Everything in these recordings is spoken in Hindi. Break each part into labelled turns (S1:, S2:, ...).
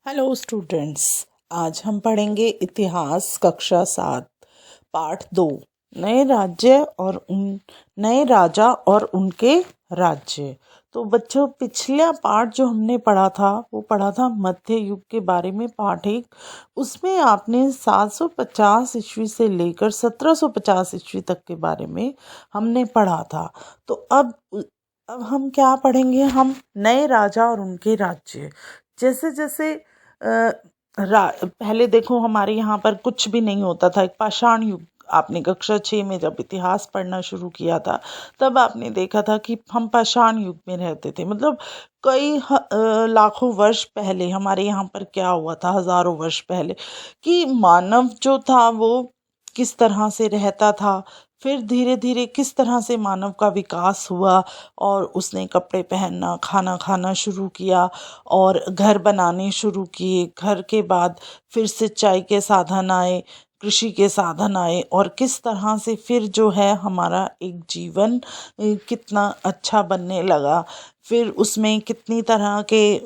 S1: Hello students. आज हम पढ़ेंगे इतिहास कक्षा 7 पाठ 2 नए राजा और उनके राज्य। तो बच्चों, पिछला पाठ जो हमने पढ़ा था वो पढ़ा था मध्य युग के बारे में, पाठ 1। उसमें आपने 750 ईस्वी से लेकर 1750 ईस्वी तक के बारे में हमने पढ़ा था। तो अब हम क्या पढ़ेंगे? हम नए राजा और उनके राज्य। जैसे जैसे पहले देखो, हमारे यहाँ पर कुछ भी नहीं होता था, एक पाषाण युग। आपने कक्षा 6 में जब इतिहास पढ़ना शुरू किया था तब आपने देखा था कि हम पाषाण युग में रहते थे। मतलब कई लाखों वर्ष पहले हमारे यहाँ पर क्या हुआ था, हजारों वर्ष पहले, कि मानव जो था वो किस तरह से रहता था। फिर धीरे धीरे किस तरह से मानव का विकास हुआ और उसने कपड़े पहनना, खाना खाना शुरू किया और घर बनाने शुरू किए। घर के बाद फिर सिंचाई के साधन आए, कृषि के साधन आए, और किस तरह से फिर जो है हमारा एक जीवन कितना अच्छा बनने लगा। फिर उसमें कितनी तरह के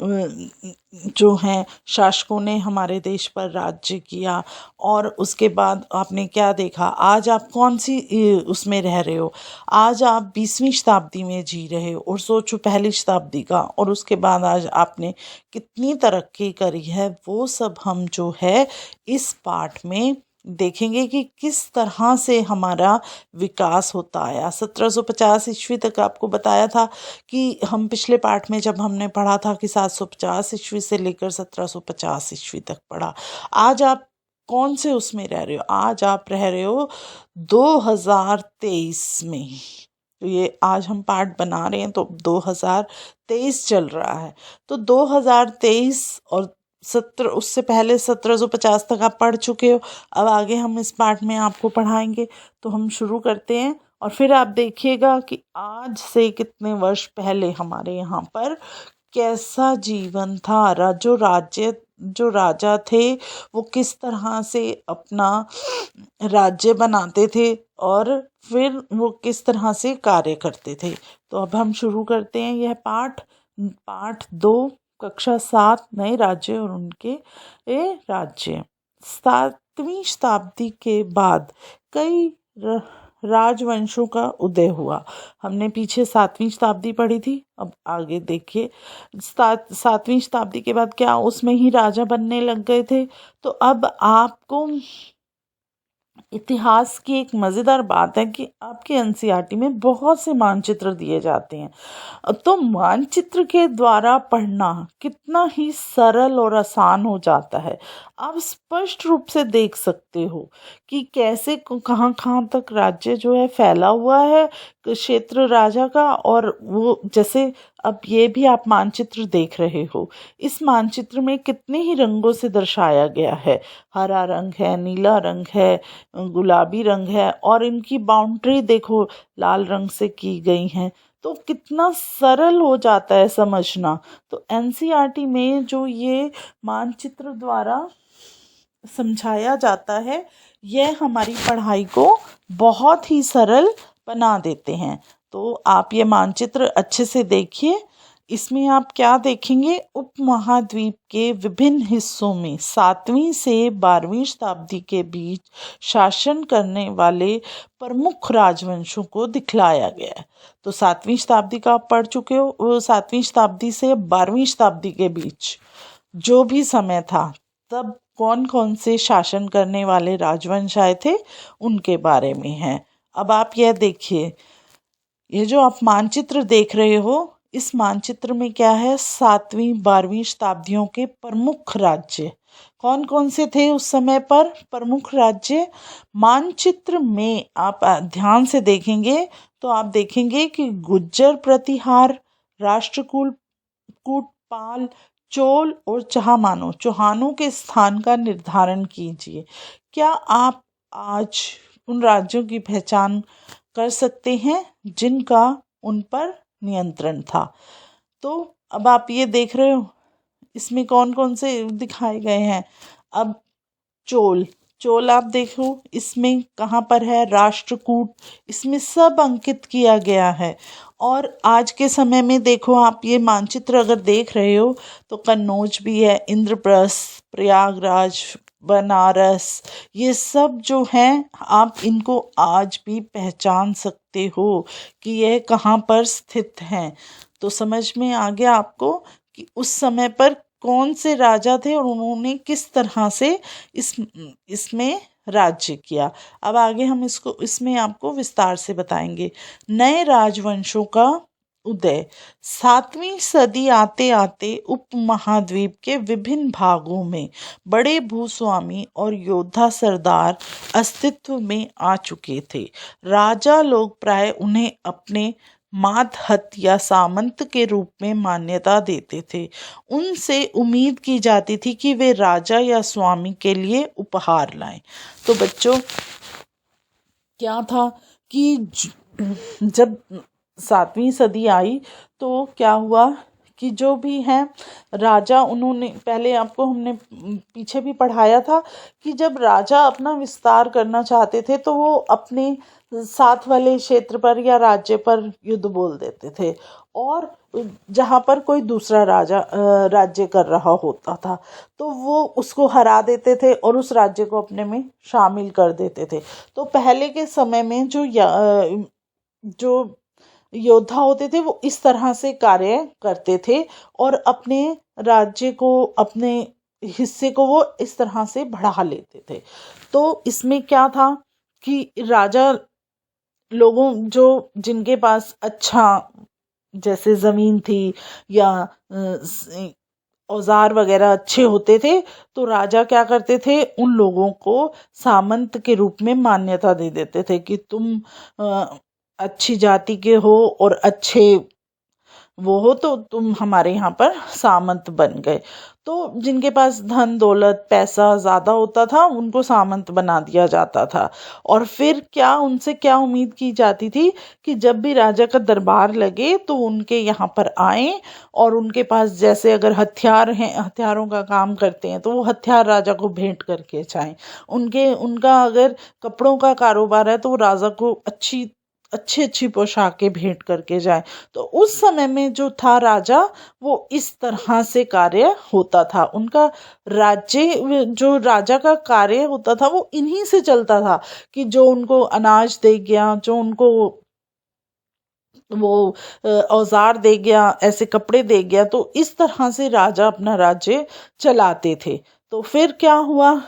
S1: जो हैं शासकों ने हमारे देश पर राज्य किया। और उसके बाद आपने क्या देखा, आज आप कौन सी उसमें रह रहे हो? आज आप 20वीं शताब्दी में जी रहे हो, और सोचो पहली शताब्दी का। और उसके बाद आज आपने कितनी तरक्की करी है, वो सब हम जो है इस पाठ में देखेंगे कि किस तरह से हमारा विकास होता आया। 1750 ईस्वी तक आपको बताया था कि हम पिछले पाठ में जब हमने पढ़ा था कि 750 ईस्वी से लेकर 1750 ईस्वी तक पढ़ा। आज आप कौन से उसमें रह रहे हो? आज आप रह रहे हो 2023 में। तो ये आज हम पाठ बना रहे हैं तो 2023 चल रहा है। तो 2023 और 17, उससे पहले 1750 तक आप पढ़ चुके हो। अब आगे हम इस पाठ में आपको पढ़ाएंगे। तो हम शुरू करते हैं, और फिर आप देखिएगा कि आज से कितने वर्ष पहले हमारे यहाँ पर कैसा जीवन था। जो राजा थे वो किस तरह से अपना राज्य बनाते थे और फिर वो किस तरह से कार्य करते थे। तो अब हम शुरू करते हैं यह पाठ 2 कक्षा 7 नए राज्य और उनके राज्य। 7वीं शताब्दी के बाद कई राजवंशों का उदय हुआ। हमने पीछे 7वीं शताब्दी पढ़ी थी, अब आगे देखिए। 7वीं शताब्दी के बाद क्या उसमें ही राजा बनने लग गए थे? तो अब आपको इतिहास की एक मज़ेदार बात है कि आपके एनसीईआरटी में बहुत से मानचित्र दिए जाते हैं। तो मानचित्र के द्वारा पढ़ना कितना ही सरल और आसान हो जाता है। आप स्पष्ट रूप से देख सकते हो कि कैसे कहाँ कहाँ तक राज्य जो है फैला हुआ है, क्षेत्र राजा का। और वो जैसे अब ये भी आप मानचित्र देख रहे हो, इस मानचित्र में कितने ही रंगों से दर्शाया गया है। हरा रंग है, नीला रंग है, गुलाबी रंग है, और इनकी बाउंड्री देखो लाल रंग से की गई है। तो कितना सरल हो जाता है समझना। तो एनसीईआरटी में जो ये मानचित्र द्वारा समझाया जाता है, यह हमारी पढ़ाई को बहुत ही सरल बना देते हैं। तो आप ये मानचित्र अच्छे से देखिए। इसमें आप क्या देखेंगे? उपमहाद्वीप के विभिन्न हिस्सों में 7वीं से 12वीं शताब्दी के बीच शासन करने वाले प्रमुख राजवंशों को दिखलाया गया है। तो 7वीं शताब्दी का आप पढ़ चुके हो। 7वीं शताब्दी से 12वीं शताब्दी के बीच जो भी समय था, तब कौन कौन से शासन करने वाले राजवंश आए थे उनके बारे में है। अब आप यह देखिए, ये जो आप मानचित्र देख रहे हो, इस मानचित्र में क्या है? 7वीं 12वीं शताब्दियों के प्रमुख राज्य कौन कौन से थे उस समय पर? प्रमुख राज्य मानचित्र में आप ध्यान से देखेंगे तो आप देखेंगे कि गुज्जर प्रतिहार, राष्ट्रकूट, पाल, चोल और चौहानों के स्थान का निर्धारण कीजिए। क्या आप आज उन राज्यों की पहचान कर सकते हैं जिनका उन पर नियंत्रण था? तो अब आप ये देख रहे हो, इसमें कौन कौन से दिखाए गए हैं। अब चोल आप देखो, इसमें कहाँ पर है? राष्ट्रकूट, इसमें सब अंकित किया गया है। और आज के समय में देखो, आप ये मानचित्र अगर देख रहे हो तो कन्नौज भी है, इंद्रप्रस्थ, प्रयागराज, बनारस, ये सब जो हैं आप इनको आज भी पहचान सकते हो कि यह कहाँ पर स्थित हैं। तो समझ में आ गया आपको कि उस समय पर कौन से राजा थे और उन्होंने किस तरह से इसमें राज्य किया। अब आगे हम इसमें आपको विस्तार से बताएंगे। नए राजवंशों का उदय। 7वीं सदी आते आते उपमहाद्वीप के विभिन्न भागों में बड़े भूस्वामी और योद्धा सरदार अस्तित्व में आ चुके थे। राजा लोग प्राय उन्हें अपने मातहत या सामंत के रूप में मान्यता देते थे। उनसे उम्मीद की जाती थी कि वे राजा या स्वामी के लिए उपहार लाएं। तो बच्चों, क्या था कि जब 7वीं सदी आई तो क्या हुआ कि जो भी हैं राजा, उन्होंने पहले आपको हमने पीछे भी पढ़ाया था कि जब राजा अपना विस्तार करना चाहते थे तो वो अपने साथ वाले क्षेत्र पर या राज्य पर युद्ध बोल देते थे, और जहाँ पर कोई दूसरा राजा राज्य कर रहा होता था तो वो उसको हरा देते थे और उस राज्य को अपने में शामिल कर देते थे। तो पहले के समय में जो योद्धा होते थे वो इस तरह से कार्य करते थे और अपने राज्य को, अपने हिस्से को वो इस तरह से बढ़ा लेते थे। तो इसमें क्या था कि राजा लोगों जिनके पास अच्छा जैसे ज़मीन थी या औजार वगैरह अच्छे होते थे तो राजा क्या करते थे, उन लोगों को सामंत के रूप में मान्यता दे देते थे कि तुम अच्छी जाति के हो और अच्छे वो हो तो तुम हमारे यहाँ पर सामंत बन गए। तो जिनके पास धन दौलत पैसा ज़्यादा होता था उनको सामंत बना दिया जाता था। और फिर उनसे क्या उम्मीद की जाती थी कि जब भी राजा का दरबार लगे तो उनके यहाँ पर आए और उनके पास जैसे अगर हथियार हैं, हथियारों का काम करते हैं तो वो हथियार राजा को भेंट करके जाएं। उनका अगर कपड़ों का कारोबार है तो वो राजा को अच्छी अच्छी पोशाकें भेंट करके जाए। तो उस समय में जो था राजा, वो इस तरह से कार्य होता था। उनका राज्य, जो राजा का कार्य होता था वो इन्हीं से चलता था कि जो उनको अनाज दे गया, जो उनको वो औजार दे गया, ऐसे कपड़े दे गया, तो इस तरह से राजा अपना राज्य चलाते थे। तो फिर क्या हुआ,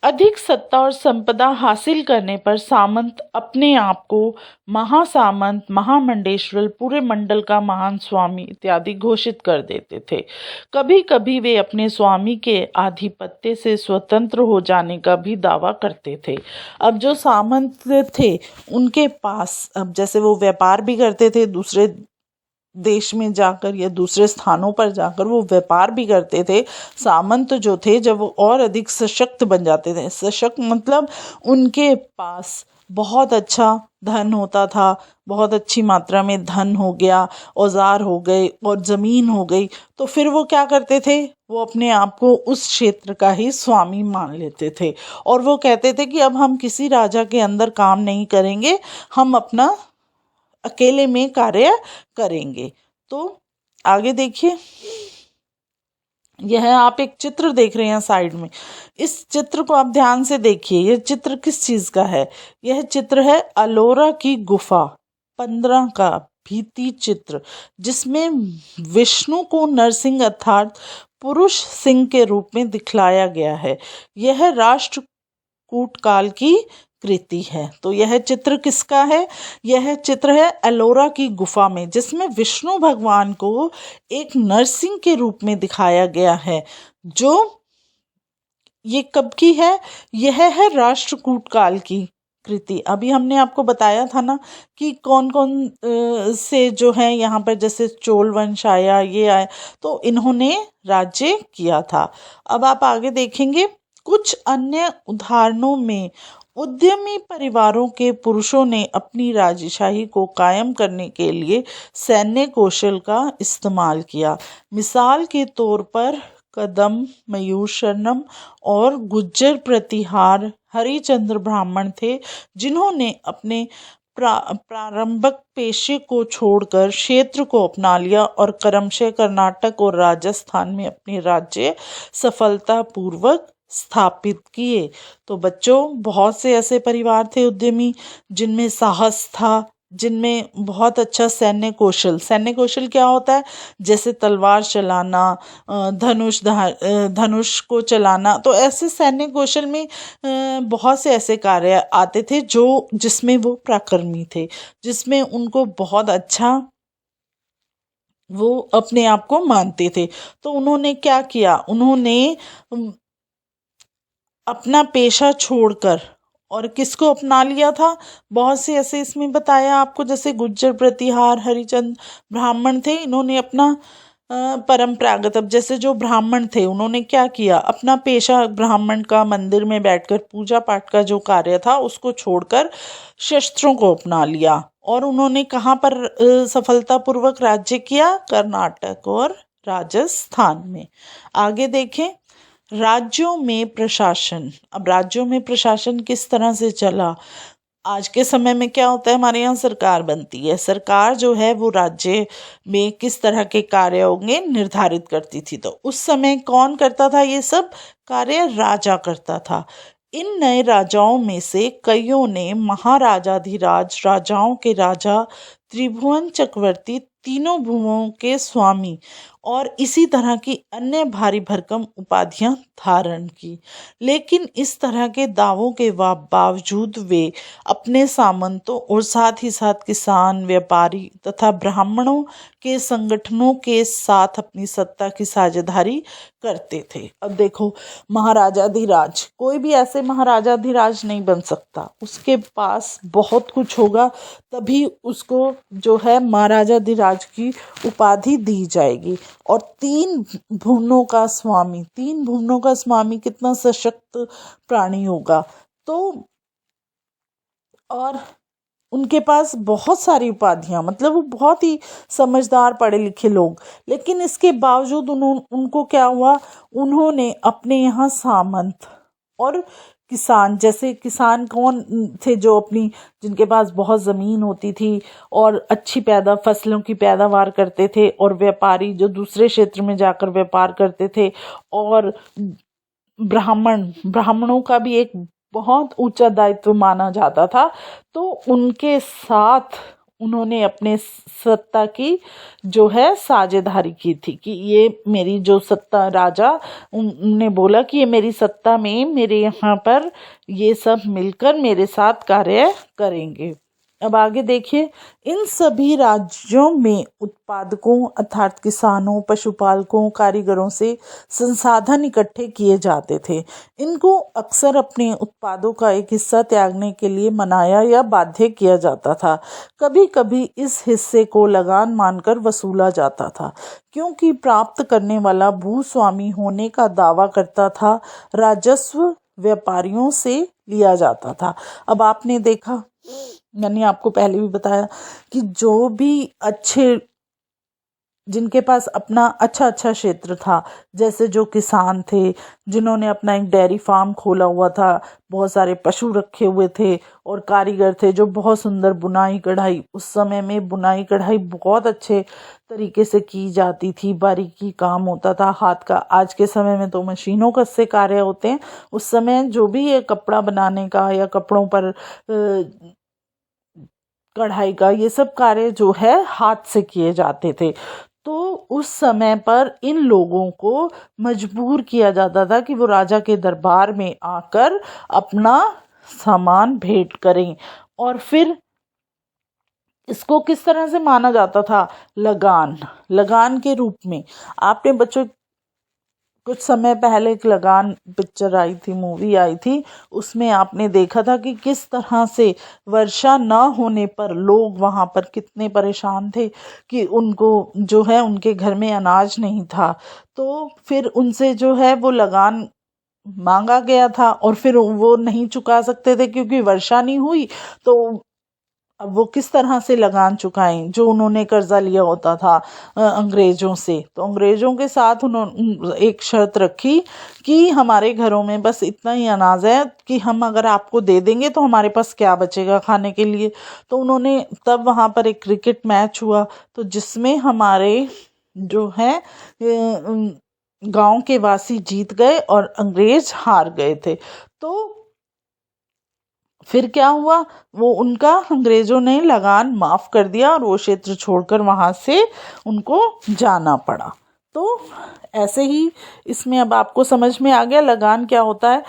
S1: अधिक सत्ता और संपदा हासिल करने पर सामंत अपने आप को महासामंत, महामंडेश्वर, पूरे मंडल का महान स्वामी इत्यादि घोषित कर देते थे। कभी कभी वे अपने स्वामी के आधिपत्य से स्वतंत्र हो जाने का भी दावा करते थे। अब जो सामंत थे उनके पास, अब जैसे वो व्यापार भी करते थे, दूसरे देश में जाकर या दूसरे स्थानों पर जाकर वो व्यापार भी करते थे। सामंत जो थे जब वो और अधिक सशक्त बन जाते थे, सशक्त मतलब उनके पास बहुत अच्छा धन होता था, बहुत अच्छी मात्रा में धन हो गया, औजार हो गए और ज़मीन हो गई, तो फिर वो क्या करते थे, वो अपने आप को उस क्षेत्र का ही स्वामी मान लेते थे और वो कहते थे कि अब हम किसी राजा के अंदर काम नहीं करेंगे, हम अपना अकेले में कार्य करेंगे। तो आगे देखिए, यह आप एक चित्र देख रहे हैं साइड में, इस चित्र को आप ध्यान से देखिए। यह चित्र किस चीज का है? यह चित्र है अलोरा की गुफा 15 का भित्ति चित्र, जिसमें विष्णु को नरसिंह अर्थात पुरुष सिंह के रूप में दिखलाया गया है। यह राष्ट्रकूट काल की कृति है। तो यह चित्र किसका है? यह चित्र है एलोरा की गुफा में, जिसमें विष्णु भगवान को एक नरसिंह के रूप में दिखाया गया है। जो ये कब की है? यह है राष्ट्रकूट काल की कृति। अभी हमने आपको बताया था ना कि कौन कौन से जो है यहाँ पर, जैसे चोल वंश आया, ये आया, तो इन्होंने राज्य किया था। अब आप आगे देखेंगे, कुछ अन्य उदाहरणों में उद्यमी परिवारों के पुरुषों ने अपनी राजशाही को कायम करने के लिए सैन्य कौशल का इस्तेमाल किया। मिसाल के तौर पर कदम, मयूर शरणम और गुज्जर प्रतिहार हरिचंद्र ब्राह्मण थे, जिन्होंने अपने प्रारंभिक पेशे को छोड़कर क्षेत्र को अपना लिया और क्रमशः कर्नाटक और राजस्थान में अपने राज्य सफलतापूर्वक स्थापित किए। तो बच्चों, बहुत से ऐसे परिवार थे उद्यमी जिनमें साहस था, जिनमें बहुत अच्छा सैन्य कौशल क्या होता है, जैसे तलवार चलाना, धनुष को चलाना। तो ऐसे सैन्य कौशल में बहुत से ऐसे कार्य आते थे जिसमें वो पराक्रमी थे, जिसमें उनको बहुत अच्छा वो अपने आप को मानते थे। तो उन्होंने क्या किया, उन्होंने अपना पेशा छोड़कर और किसको अपना लिया था, बहुत से ऐसे इसमें बताया आपको, जैसे गुज्जर प्रतिहार हरिचंद ब्राह्मण थे, इन्होंने अपना परंपरागत, अब जैसे जो ब्राह्मण थे उन्होंने क्या किया, अपना पेशा ब्राह्मण का मंदिर में बैठकर पूजा पाठ का जो कार्य था उसको छोड़कर शस्त्रों को अपना लिया। और उन्होंने कहाँ पर सफलतापूर्वक राज्य किया, कर्नाटक और राजस्थान में। आगे देखें, राज्यों में प्रशासन। अब राज्यों में प्रशासन किस तरह से चला, आज के समय में क्या होता है, हमारे यहाँ सरकार बनती है, सरकार जो है वो राज्य में किस तरह के कार्य होंगे निर्धारित करती थी। तो उस समय कौन करता था, ये सब कार्य राजा करता था। इन नए राजाओं में से कईयों ने महाराजाधिराज, राजाओं के राजा, त्रिभुवन चक्रवर्ती, तीनों भुवों के स्वामी और इसी तरह की अन्य भारी भरकम उपाधियां धारण की। लेकिन इस तरह के दावों के बावजूद वे अपने सामंतों और साथ ही साथ किसान, व्यापारी तथा ब्राह्मणों के संगठनों के साथ अपनी सत्ता की साझेदारी करते थे। अब देखो, महाराजाधिराज, कोई भी ऐसे महाराजाधिराज नहीं बन सकता, उसके पास बहुत कुछ होगा तभी उसको जो है महाराजाधिराज की उपाधि दी जाएगी। और तीन भुवनों का स्वामी कितना सशक्त प्राणी होगा। तो और उनके पास बहुत सारी उपाधियां, मतलब वो बहुत ही समझदार पढ़े लिखे लोग। लेकिन इसके बावजूद उनको क्या हुआ, उन्होंने अपने यहाँ सामंत और किसान, जैसे किसान कौन थे, जो अपनी, जिनके पास बहुत ज़मीन होती थी और अच्छी फसलों की पैदावार करते थे, और व्यापारी जो दूसरे क्षेत्र में जाकर व्यापार करते थे, और ब्राह्मणों का भी एक बहुत ऊंचा दायित्व माना जाता था। तो उनके साथ उन्होंने अपने सत्ता की जो है साझेदारी की थी कि ये मेरी जो सत्ता, राजा उन्होंने बोला कि ये मेरी सत्ता में मेरे यहाँ पर ये सब मिलकर मेरे साथ कार्य करेंगे। अब आगे देखिए, इन सभी राज्यों में उत्पादकों अर्थात किसानों, पशुपालकों, कारीगरों से संसाधन इकट्ठे किए जाते थे। इनको अक्सर अपने उत्पादों का एक हिस्सा त्यागने के लिए मनाया या बाध्य किया जाता था। कभी कभी इस हिस्से को लगान मानकर वसूला जाता था, क्योंकि प्राप्त करने वाला भूस्वामी होने का दावा करता था। राजस्व व्यापारियों से लिया जाता था। अब आपने देखा, मैंने आपको पहले भी बताया कि जो भी जिनके पास अपना अच्छा क्षेत्र था, जैसे जो किसान थे जिन्होंने अपना एक डेयरी फार्म खोला हुआ था, बहुत सारे पशु रखे हुए थे, और कारीगर थे जो बहुत सुंदर बुनाई कढ़ाई, उस समय में बुनाई कढ़ाई बहुत अच्छे तरीके से की जाती थी, बारीकी काम होता था हाथ का। आज के समय में तो मशीनों का से कार्य होते हैं, उस समय जो भी ये कपड़ा बनाने का या कपड़ों पर कढ़ाई का, ये सब कार्य जो है हाथ से किए जाते थे। तो उस समय पर इन लोगों को मजबूर किया जाता था कि वो राजा के दरबार में आकर अपना सामान भेंट करें। और फिर इसको किस तरह से माना जाता था, लगान के रूप में। आपने बच्चों कुछ समय पहले एक लगान पिक्चर आई थी, मूवी आई थी, उसमें आपने देखा था कि किस तरह से वर्षा न होने पर लोग वहाँ पर कितने परेशान थे कि उनको जो है उनके घर में अनाज नहीं था। तो फिर उनसे जो है वो लगान मांगा गया था और फिर वो नहीं चुका सकते थे क्योंकि वर्षा नहीं हुई। तो अब वो किस तरह से लगान चुकाएं जो उन्होंने कर्जा लिया होता था अंग्रेजों से। तो अंग्रेजों के साथ उन्होंने एक शर्त रखी कि हमारे घरों में बस इतना ही अनाज है कि हम अगर आपको दे देंगे तो हमारे पास क्या बचेगा खाने के लिए। तो उन्होंने तब वहाँ पर एक क्रिकेट मैच हुआ, तो जिसमें हमारे जो है गांव के वासी जीत गए और अंग्रेज हार गए थे। तो फिर क्या हुआ, वो उनका अंग्रेजों ने लगान माफ कर दिया और वो क्षेत्र छोड़कर वहां से उनको जाना पड़ा। तो ऐसे ही इसमें अब आपको समझ में आ गया लगान क्या होता है।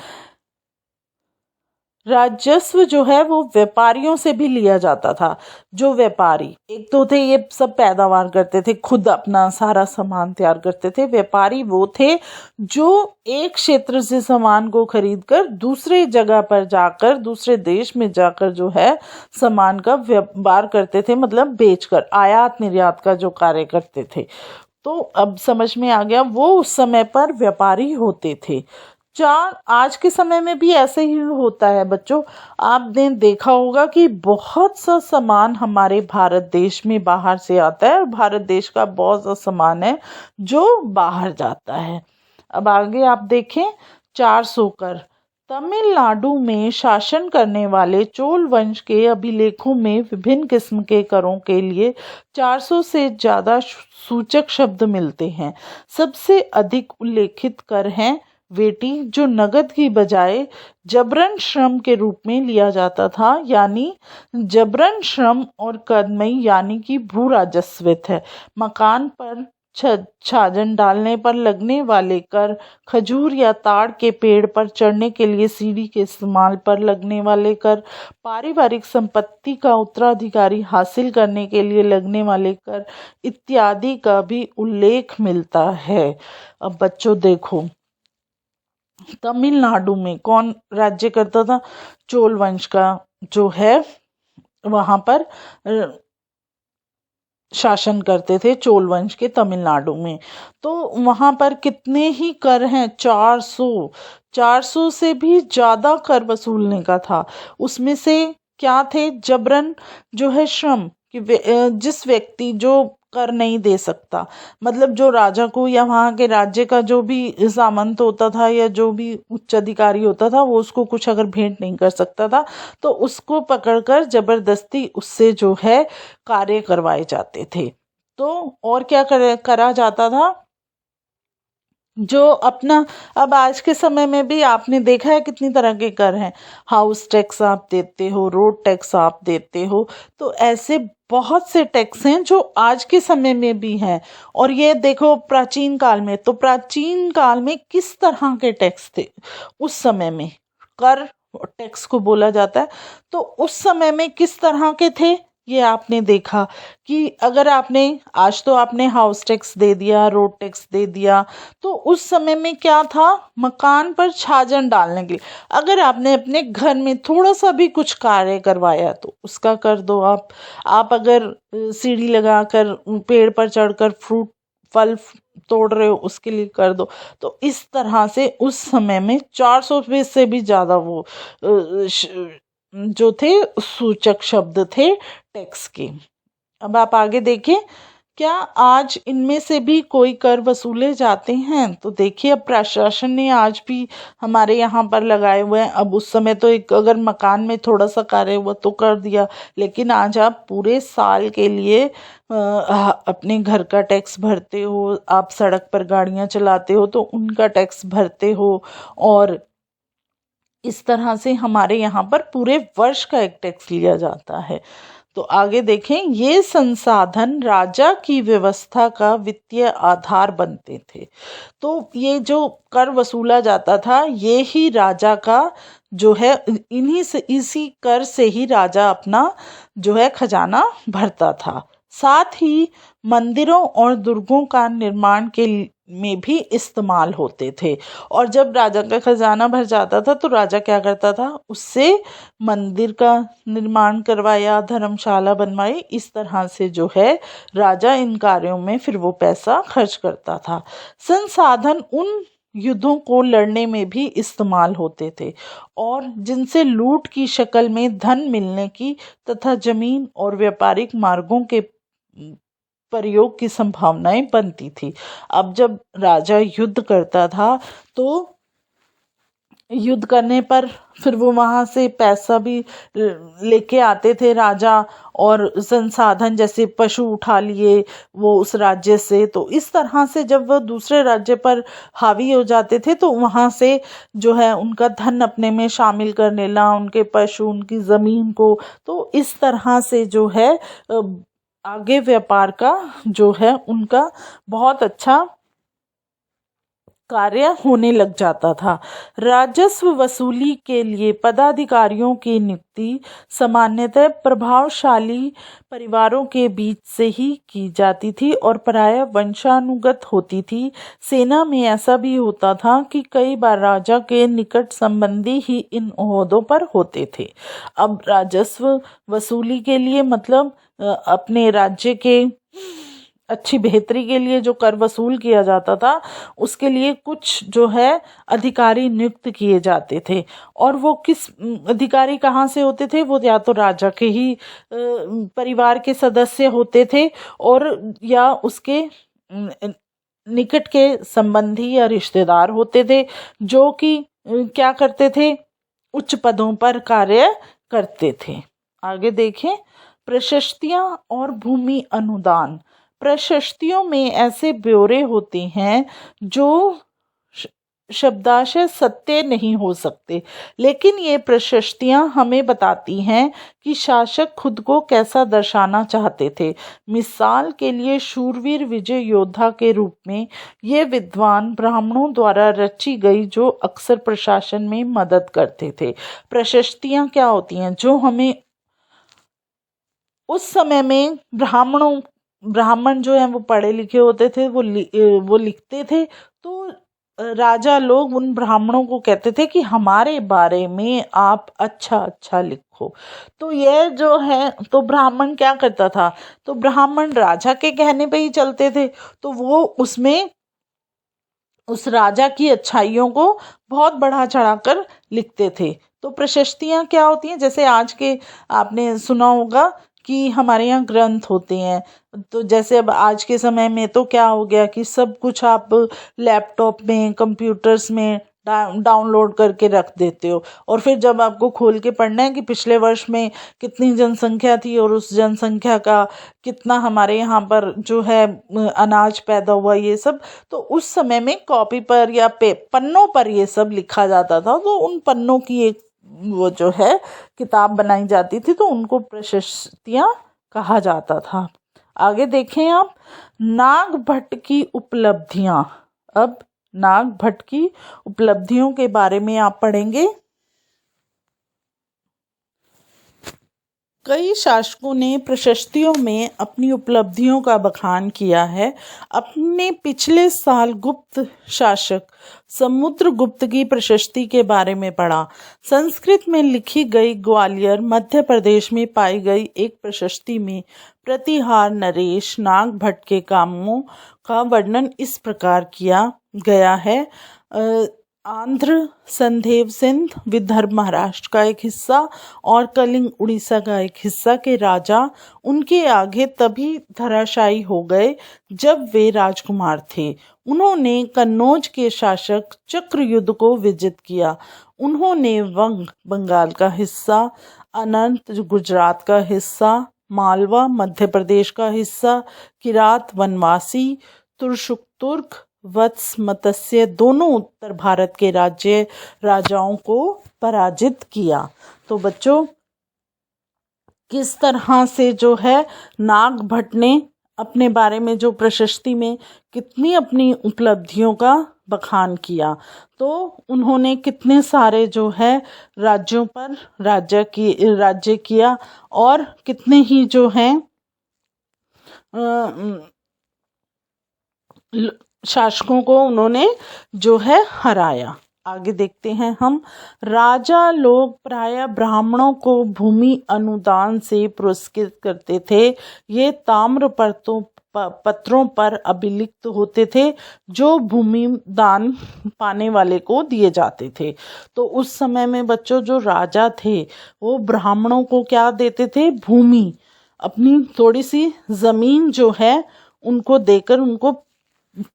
S1: राजस्व जो है वो व्यापारियों से भी लिया जाता था। जो व्यापारी एक तो थे, ये सब पैदावार करते थे, खुद अपना सारा सामान तैयार करते थे। व्यापारी वो थे जो एक क्षेत्र से सामान को खरीद कर दूसरे जगह पर जाकर, दूसरे देश में जाकर जो है सामान का व्यापार करते थे, मतलब बेचकर आयात निर्यात का जो कार्य करते थे। तो अब समझ में आ गया, वो उस समय पर व्यापारी होते थे। आज के समय में भी ऐसे ही होता है बच्चों। आपने देखा होगा कि बहुत सा सामान हमारे भारत देश में बाहर से आता है और भारत देश का बहुत सा सामान है जो बाहर जाता है। अब आगे आप देखें 400 कर। तमिलनाडु में शासन करने वाले चोल वंश के अभिलेखों में विभिन्न किस्म के करों के लिए 400 से ज्यादा सूचक शब्द मिलते हैं। सबसे अधिक उल्लेखित कर हैं वेटी, जो नगद की बजाय जबरन श्रम के रूप में लिया जाता था, यानी जबरन श्रम, और कदमई यानी कि भू राजस्वित है। मकान पर छाजन डालने पर लगने वाले कर, खजूर या ताड़ के पेड़ पर चढ़ने के लिए सीढ़ी के इस्तेमाल पर लगने वाले कर, पारिवारिक संपत्ति का उत्तराधिकारी हासिल करने के लिए लगने वाले कर इत्यादि का भी उल्लेख मिलता है। अब बच्चों देखो, तमिलनाडु में कौन राज्य करता था? चोल वंश का जो है वहां पर शासन करते थे चोल वंश के तमिलनाडु में। तो वहां पर कितने ही कर हैं? 400 से भी ज्यादा कर वसूलने का था। उसमें से क्या थे? जबरन जो है श्रम, कि जिस व्यक्ति जो कर नहीं दे सकता, मतलब जो राजा को या वहाँ के राज्य का जो भी सामंत होता था या जो भी उच्च अधिकारी होता था, वो उसको कुछ अगर भेंट नहीं कर सकता था तो उसको पकड़कर जबरदस्ती उससे जो है कार्य करवाए जाते थे। तो और क्या करा जाता था, जो अपना, अब आज के समय में भी आपने देखा है कितनी तरह के कर हैं। हाउस टैक्स आप देते हो, रोड टैक्स आप देते हो, तो ऐसे बहुत से टैक्स हैं जो आज के समय में भी हैं। और ये देखो प्राचीन काल में, तो प्राचीन काल में किस तरह के टैक्स थे उस समय में, कर टैक्स को बोला जाता है। तो उस समय में किस तरह के थे ये आपने देखा कि अगर आपने, आज तो आपने हाउस टैक्स दे दिया, रोड टैक्स दे दिया, तो उस समय में क्या था? मकान पर छाजन डालने के लिए अगर आपने अपने घर में थोड़ा सा भी कुछ कार्य करवाया तो उसका कर दो आप अगर सीढ़ी लगाकर पेड़ पर चढ़कर फ्रूट फल तोड़ रहे हो उसके लिए कर दो। तो इस तरह से उस समय में 400 से भी ज्यादा वो जो थे सूचक शब्द थे टैक्स के। अब आप आगे देखें, क्या आज इनमें से भी कोई कर वसूले जाते हैं? तो देखिए, अब प्रशासन ने आज भी हमारे यहाँ पर लगाए हुए हैं। अब उस समय तो एक अगर मकान में थोड़ा सा कार्य हुआ तो कर दिया, लेकिन आज आप पूरे साल के लिए अपने घर का टैक्स भरते हो, आप सड़क पर गाड़ियाँ चलाते हो तो उनका टैक्स भरते हो, और इस तरह से हमारे यहाँ पर पूरे वर्ष का एक टैक्स लिया जाता है। तो आगे देखें, ये संसाधन राजा की व्यवस्था का वित्तीय आधार बनते थे। तो ये जो कर वसूला जाता था, ये ही राजा का जो है, इन्हीं से, इसी कर से ही राजा अपना जो है खजाना भरता था। साथ ही मंदिरों और दुर्गों का निर्माण के में भी इस्तेमाल होते थे। और जब राजा का खजाना भर जाता था तो राजा क्या करता था, उससे मंदिर का निर्माण करवाया, धर्मशाला बनवाई। इस तरह से जो है राजा इन कार्यों में फिर वो पैसा खर्च करता था। संसाधन उन युद्धों को लड़ने में भी इस्तेमाल होते थे और जिनसे लूट की शक्ल में धन मिलने की तथा जमीन और व्यापारिक मार्गों के प्रयोग की संभावनाएं बनती थी। अब जब राजा युद्ध करता था तो युद्ध करने पर फिर वो वहाँ से पैसा भी लेके आते थे राजा, और संसाधन जैसे पशु उठा लिए वो उस राज्य से। तो इस तरह से जब वह दूसरे राज्य पर हावी हो जाते थे तो वहाँ से जो है उनका धन अपने में शामिल कर लेना, उनके पशु, उनकी ज़मीन को। तो इस तरह से जो है आगे व्यापार का जो है उनका बहुत अच्छा कार्य होने लग जाता था। राजस्व वसूली के लिए पदाधिकारियों की नियुक्ति सामान्यतः प्रभावशाली परिवारों के बीच से ही की जाती थी और प्रायः वंशानुगत होती थी। सेना में ऐसा भी होता था कि कई बार राजा के निकट संबंधी ही इन ओहदों पर होते थे। अब राजस्व वसूली के लिए मतलब अपने राज्य के अच्छी बेहतरी के लिए जो कर वसूल किया जाता था उसके लिए कुछ जो है अधिकारी नियुक्त किए जाते थे। और वो किस अधिकारी कहाँ से होते थे? वो या तो राजा के ही परिवार के सदस्य होते थे और या उसके निकट के संबंधी या रिश्तेदार होते थे जो कि क्या करते थे? उच्च पदों पर कार्य करते थे। आगे देखें, प्रशस्तियां और भूमि अनुदान। प्रशस्तियों में ऐसे ब्यौरे होते हैं जो शब्दाशय सत्य नहीं हो सकते, लेकिन ये प्रशस्तियां हमें बताती हैं कि शासक खुद को कैसा दर्शाना चाहते थे। मिसाल के लिए शूरवीर विजय योद्धा के रूप में ये विद्वान ब्राह्मणों द्वारा रची गई जो अक्सर प्रशासन में मदद करते थे। प्रशस्तियां क्या होती हैं? जो हमें उस समय में ब्राह्मण जो हैं वो पढ़े लिखे होते थे, वो लिखते थे। तो राजा लोग उन ब्राह्मणों को कहते थे कि हमारे बारे में आप अच्छा अच्छा लिखो। तो ये जो है, तो ब्राह्मण क्या करता था? तो ब्राह्मण राजा के कहने पे ही चलते थे, तो वो उसमें उस राजा की अच्छाइयों को बहुत बढ़ा चढ़ाकर लिखते थे। तो प्रशस्तियां क्या होती हैं? जैसे आज के आपने सुना होगा कि हमारे यहाँ ग्रंथ होते हैं। तो जैसे अब आज के समय में तो क्या हो गया कि सब कुछ आप लैपटॉप में, कंप्यूटर्स में डाउनलोड करके रख देते हो, और फिर जब आपको खोल के पढ़ना है कि पिछले वर्ष में कितनी जनसंख्या थी और उस जनसंख्या का कितना हमारे यहाँ पर जो है अनाज पैदा हुआ, ये सब तो उस समय में कॉपी पर या पन्नों पर ये सब लिखा जाता था। तो उन पन्नों की एक वो जो है किताब बनाई जाती थी, तो उनको प्रशस्तियां कहा जाता था। आगे देखें आप, नागभट्ट की उपलब्धियां। अब नागभट्ट की उपलब्धियों के बारे में आप पढ़ेंगे। कई शासकों ने प्रशस्तियों में अपनी उपलब्धियों का बखान किया है। अपने पिछले साल गुप्त शासक समुद्रगुप्त की प्रशस्ति के बारे में पढ़ा। संस्कृत में लिखी गई ग्वालियर मध्य प्रदेश में पाई गई एक प्रशस्ति में प्रतिहार नरेश नागभट्ट के कामों का वर्णन इस प्रकार किया गया है। आंध्र, संधेव सिंध, विदर्भ महाराष्ट्र का एक हिस्सा और कलिंग उड़ीसा का एक हिस्सा के राजा उनके आगे तभी धराशायी हो गए जब वे राजकुमार थे। उन्होंने कन्नौज के शासक चक्रयुध को विजित किया। उन्होंने वंग बंगाल का हिस्सा, अनंत गुजरात का हिस्सा, मालवा मध्य प्रदेश का हिस्सा, किरात वनवासी, तुर्क तुर्क, वत्स, मत्स्य दोनों उत्तर भारत के राजाओं को पराजित किया। तो बच्चों, किस तरह से जो है नागभट्ट ने अपने बारे में जो प्रशस्ति में कितनी अपनी उपलब्धियों का बखान किया। तो उन्होंने कितने सारे जो है राज्यों पर राज्य किया और कितने ही जो हैं शासकों को उन्होंने जो है हराया। आगे देखते हैं हम। राजा लोग प्रायः ब्राह्मणों को भूमि अनुदान से पुरस्कृत करते थे। ये ताम्र पत्रों पर अभिलिखित होते थे जो भूमि दान पाने वाले को दिए जाते थे। तो उस समय में बच्चों जो राजा थे वो ब्राह्मणों को क्या देते थे, भूमि, अपनी थोड़ी सी जमीन जो है उनको देकर उनको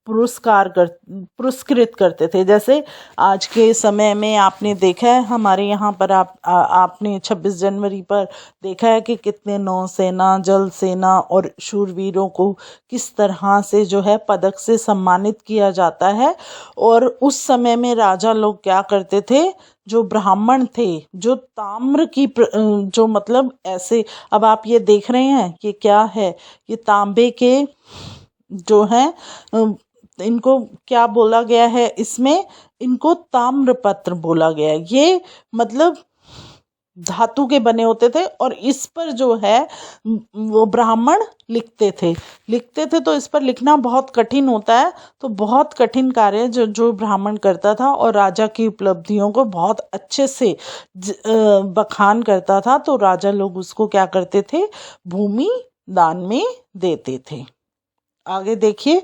S1: पुरस्कृत करते थे। जैसे आज के समय में आपने देखा है हमारे यहाँ पर आपने 26 जनवरी पर देखा है कि कितने नौसेना, जल सेना और शूरवीरों को किस तरह से जो है पदक से सम्मानित किया जाता है। और उस समय में राजा लोग क्या करते थे, जो ब्राह्मण थे, जो ताम्र की जो मतलब ऐसे, अब आप ये देख रहे हैं ये क्या है, ये तांबे के जो है इनको क्या बोला गया है, इसमें इनको ताम्रपत्र बोला गया है। ये मतलब धातु के बने होते थे और इस पर जो है वो ब्राह्मण लिखते थे। तो इस पर लिखना बहुत कठिन होता है, तो बहुत कठिन कार्य जो ब्राह्मण करता था और राजा की उपलब्धियों को बहुत अच्छे से बखान करता था। तो राजा लोग उसको क्या करते थे, भूमि दान में देते थे। आगे देखिए,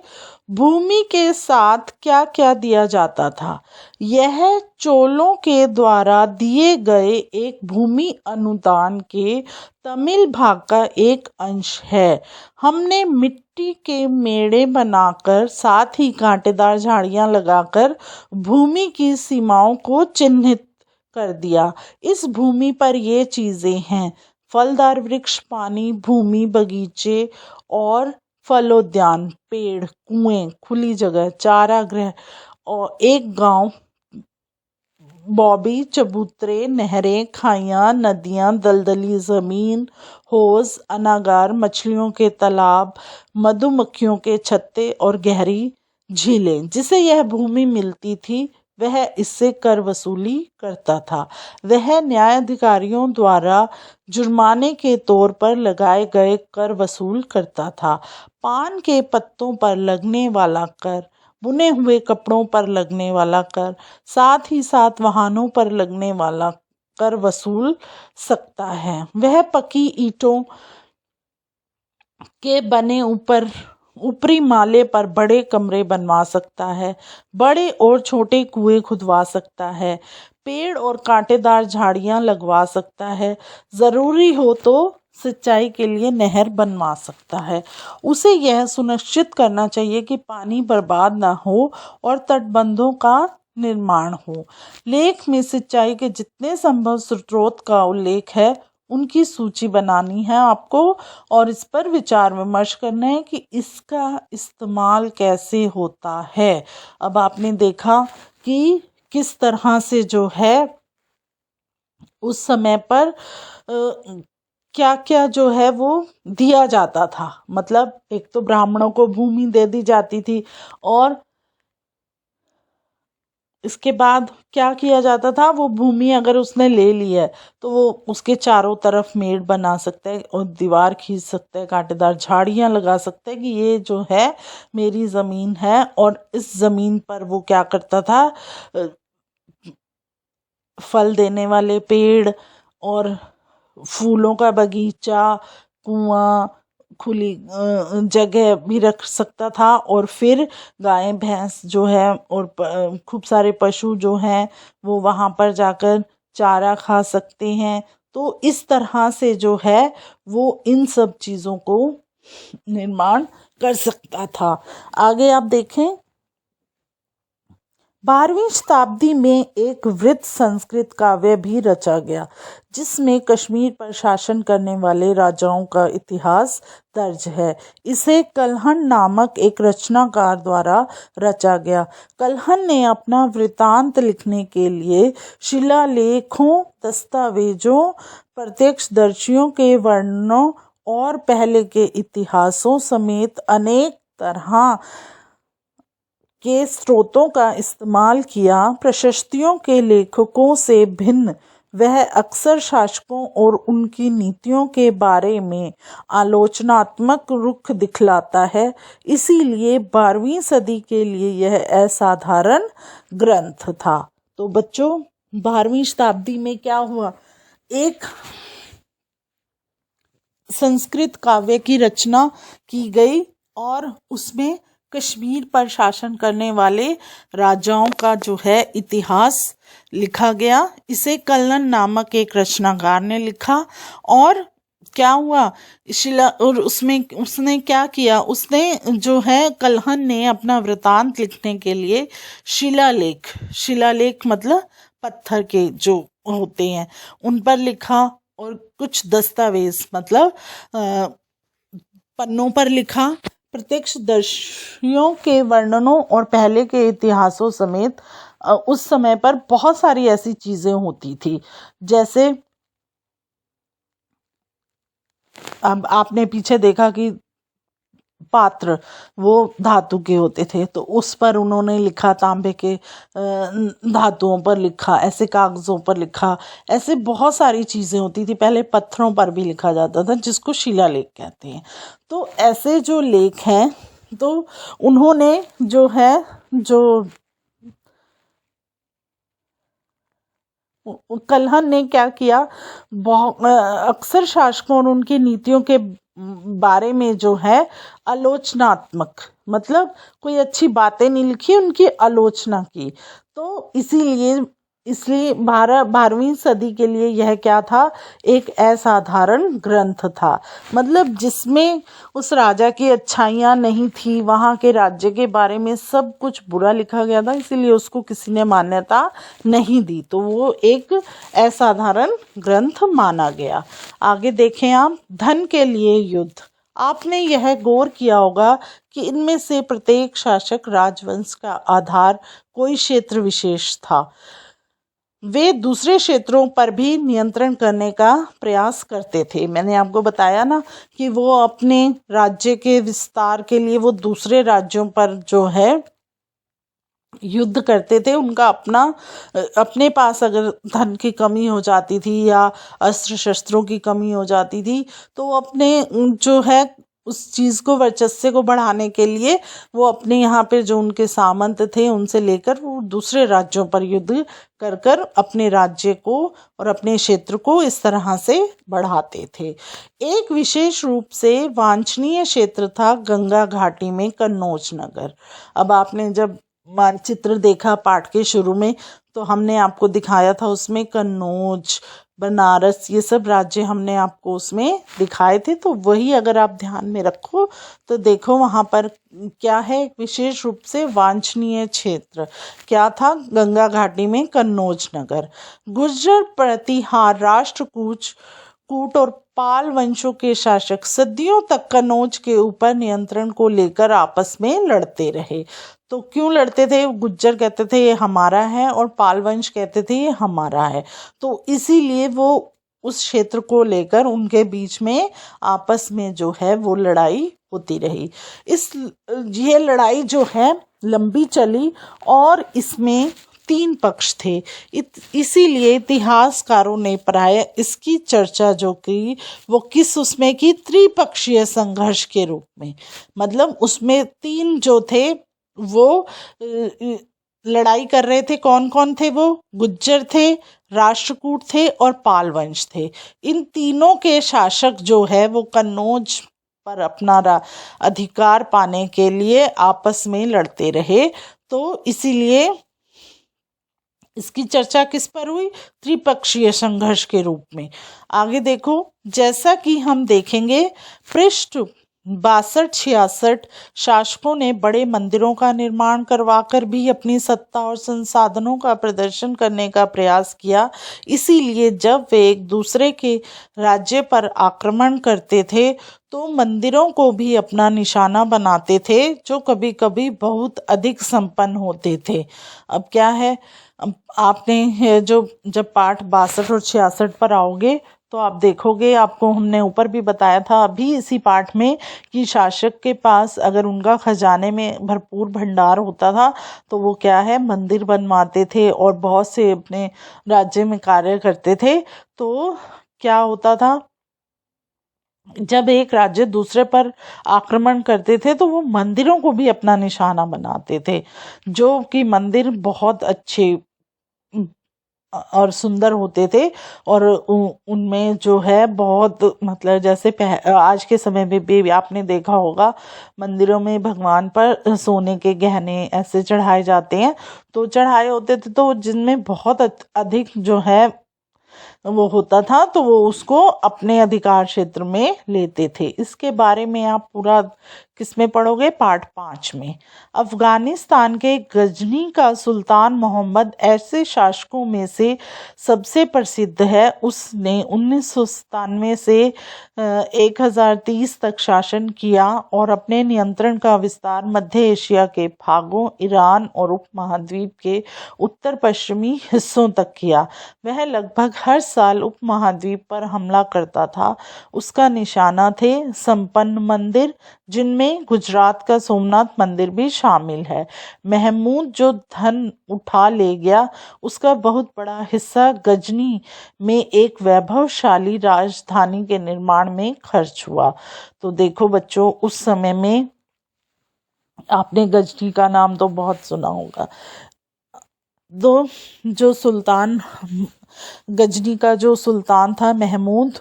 S1: भूमि के साथ क्या क्या दिया जाता था। यह चोलों के द्वारा दिए गए एक भूमि अनुदान के तमिल भाग का एक अंश है। हमने मिट्टी के मेड़े बनाकर साथ ही कांटेदार झाड़ियां लगाकर भूमि की सीमाओं को चिन्हित कर दिया। इस भूमि पर ये चीजें हैं: फलदार वृक्ष, पानी, भूमि, बगीचे और फलोद्यान, पेड़, कुएं, खुली जगह, चारागृह और एक गांव, बॉबी, चबूतरे, नहरें, खाइयां, नदियां, दलदली जमीन, हौज, अनागार, मछलियों के तालाब, मधुमक्खियों के छत्ते और गहरी झीलें। जिसे यह भूमि मिलती थी वह इससे कर वसूली करता था। वह न्यायाधिकारियों द्वारा जुर्माने के तौर पर लगाए गए कर वसूल करता था। पान के पत्तों पर लगने वाला कर, बुने हुए कपड़ों पर लगने वाला कर, साथ ही साथ वाहनों पर लगने वाला कर वसूल सकता है। वह पकी ईंटों के बने ऊपरी माले पर बड़े कमरे बनवा सकता है, बड़े और छोटे कुएं खुदवा सकता है, पेड़ और कांटेदार झाड़ियां लगवा सकता है, जरूरी हो तो सिंचाई के लिए नहर बनवा सकता है। उसे यह सुनिश्चित करना चाहिए कि पानी बर्बाद ना हो और तटबंधों का निर्माण हो। लेख में सिंचाई के जितने संभव स्रोत का उल्लेख है उनकी सूची बनानी है आपको और इस पर विचार विमर्श करना है कि इसका इस्तेमाल कैसे होता है। अब आपने देखा कि किस तरह से जो है उस समय पर क्या क्या जो है वो दिया जाता था। मतलब एक तो ब्राह्मणों को भूमि दे दी जाती थी और इसके बाद क्या किया जाता था, वो भूमि अगर उसने ले ली है तो वो उसके चारों तरफ मेड़ बना सकता है और दीवार खींच सकता है, कांटेदार झाड़ियां लगा सकता है कि ये जो है मेरी ज़मीन है। और इस ज़मीन पर वो क्या करता था, फल देने वाले पेड़ और फूलों का बगीचा, कुआं, खुली जगह भी रख सकता था। और फिर गाय भैंस जो है और खूब सारे पशु जो हैं वो वहाँ पर जाकर चारा खा सकते हैं। तो इस तरह से जो है वो इन सब चीज़ों को निर्माण कर सकता था। आगे आप देखें, 12वीं शताब्दी में एक वृद्ध संस्कृत काव्य भी रचा गया जिसमें कश्मीर पर शासन करने वाले राजाओं का इतिहास दर्ज है। इसे कल्हण नामक एक रचनाकार द्वारा रचा गया। कल्हण ने अपना वृत्तांत लिखने के लिए शिलालेखों, दस्तावेजों, प्रत्यक्षदर्शियों के वर्णनों और पहले के इतिहासों समेत अनेक तरह के स्रोतों का इस्तेमाल किया। प्रशस्तियों के लेखकों से भिन्न वह अक्सर शासकों और उनकी नीतियों के बारे में आलोचनात्मक रुख दिखलाता है। इसीलिए 12वीं सदी के लिए यह असाधारण ग्रंथ था। तो बच्चों, 12वीं शताब्दी में क्या हुआ, एक संस्कृत काव्य की रचना की गई और उसमें कश्मीर पर शासन करने वाले राजाओं का जो है इतिहास लिखा गया। इसे कल्लन नामक एक रचनाकार ने लिखा। और क्या हुआ, शिला और उसमें उसने क्या किया, उसने जो है कल्हन ने अपना वृतांत लिखने के लिए शिलालेख मतलब पत्थर के जो होते हैं उन पर लिखा, और कुछ दस्तावेज मतलब पन्नों पर लिखा। प्रत्यक्षदर्शियों के वर्णनों और पहले के इतिहासों समेत उस समय पर बहुत सारी ऐसी चीजें होती थी। जैसे अब आपने पीछे देखा कि पात्र वो धातु के होते थे, तो उस पर उन्होंने लिखा, तांबे के धातुओं पर लिखा, ऐसे कागजों पर लिखा। ऐसे बहुत सारी चीजें होती थी। पहले पत्थरों पर भी लिखा जाता था, जिसको शिलालेख कहते हैं। तो ऐसे जो लेख हैं, तो उन्होंने जो है जो कल्हन ने क्या किया, अक्सर शासकों और उनकी नीतियों के बारे में जो है आलोचनात्मक मतलब कोई अच्छी बातें नहीं लिखी, उनकी आलोचना की। तो इसलिए 12वीं सदी के लिए यह क्या था, एक असाधारण ग्रंथ था। मतलब जिसमें उस राजा की अच्छाइयाँ नहीं थी, वहाँ के राज्य के बारे में सब कुछ बुरा लिखा गया था, इसीलिए उसको किसी ने मान्यता नहीं दी। तो वो एक असाधारण ग्रंथ माना गया। आगे देखें आप, धन के लिए युद्ध। आपने यह गौर किया होगा कि इनमें से प्रत्येक शासक राजवंश का आधार कोई क्षेत्र विशेष था। वे दूसरे क्षेत्रों पर भी नियंत्रण करने का प्रयास करते थे। मैंने आपको बताया ना कि वो अपने राज्य के विस्तार के लिए वो दूसरे राज्यों पर जो है युद्ध करते थे। उनका अपने पास अगर धन की कमी हो जाती थी या अस्त्र शस्त्रों की कमी हो जाती थी, तो वो अपने जो है उस चीज़ को, वर्चस्व को बढ़ाने के लिए वो अपने यहाँ पे जो उनके सामंत थे उनसे लेकर वो दूसरे राज्यों पर युद्ध कर कर अपने राज्य को और अपने क्षेत्र को इस तरह से बढ़ाते थे। एक विशेष रूप से वांछनीय क्षेत्र था गंगा घाटी में कन्नौज नगर। अब आपने जब मानचित्र देखा पाठ के शुरू में, तो हमने आपको दिखाया था उसमें कन्नौज, बनारस, ये सब राज्य हमने आपको उसमें दिखाए थे। तो वही अगर आप ध्यान में रखो तो देखो वहाँ पर क्या है, विशेष रूप से वांछनीय क्षेत्र क्या था, गंगा घाटी में कन्नौज नगर। गुर्जर प्रतिहार कूट और पाल वंशों के शासक सदियों तक कन्नौज के ऊपर नियंत्रण को लेकर आपस में लड़ते रहे। तो क्यों लड़ते थे, गुज्जर कहते थे ये हमारा है और पाल वंश कहते थे ये हमारा है। तो इसीलिए वो उस क्षेत्र को लेकर उनके बीच में आपस में जो है वो लड़ाई होती रही। ये लड़ाई जो है लंबी चली और इसमें 3 पक्ष थे। इसीलिए इतिहासकारों ने प्राय इसकी चर्चा जो की वो उसमें की त्रिपक्षीय संघर्ष के रूप में। मतलब उसमें 3 जो थे वो लड़ाई कर रहे थे। कौन कौन थे वो, गुज्जर थे, राष्ट्रकूट थे और पाल वंश थे। इन तीनों के शासक जो है वो कन्नौज पर अपना अधिकार पाने के लिए आपस में लड़ते रहे। तो इसीलिए इसकी चर्चा किस पर हुई, त्रिपक्षीय संघर्ष के रूप में। आगे देखो, जैसा कि हम देखेंगे पृष्ठ 62-66 शासकों ने बड़े मंदिरों का निर्माण करवाकर भी अपनी सत्ता और संसाधनों का प्रदर्शन करने का प्रयास किया। इसीलिए जब वे एक दूसरे के राज्य पर आक्रमण करते थे तो मंदिरों को भी अपना निशाना बनाते थे, जो कभी कभी बहुत अधिक संपन्न होते थे। अब क्या है, आपने जो जब पाठ 62 और 66 पर आओगे तो आप देखोगे, आपको हमने ऊपर भी बताया था अभी इसी पाठ में, कि शासक के पास अगर उनका खजाने में भरपूर भंडार होता था तो वो क्या है, मंदिर बनवाते थे और बहुत से अपने राज्य में कार्य करते थे। तो क्या होता था, जब एक राज्य दूसरे पर आक्रमण करते थे तो वो मंदिरों को भी अपना निशाना बनाते थे, जो कि मंदिर बहुत अच्छे और सुंदर होते थे। और उनमें जो है बहुत मतलब जैसे आज के समय में भी आपने देखा होगा मंदिरों में भगवान पर सोने के गहने ऐसे चढ़ाए जाते हैं, तो चढ़ाए होते थे तो जिनमें बहुत अधिक जो है वो होता था, तो वो उसको अपने अधिकार क्षेत्र में लेते थे। इसके बारे में आप पूरा किसमें पढ़ोगे? पार्ट 5 में। अफगानिस्तान के गजनी का सुल्तान मोहम्मद ऐसे शासकों में से सबसे प्रसिद्ध है। उसने 1997 से 1030 तक शासन किया और अपने नियंत्रण का विस्तार मध्य एशिया के भागों, ईरान और उपमहाद्वीप के उत्तर पश्चिमी हिस्सों तक किया। वह लगभग हर साल उपमहाद्वीप पर हमला करता था। उसका निशाना थे संपन्न मंदिर, जिनमें गुजरात का सोमनाथ मंदिर भी शामिल है। महमूद जो धन उठा ले गया, उसका बहुत बड़ा हिस्सा गजनी में एक वैभवशाली राजधानी के निर्माण में खर्च हुआ। तो देखो बच्चों, उस समय में आपने गजनी का नाम तो बहुत सुना होगा। जो सुल्तान गजनी का जो सुल्तान था महमूद,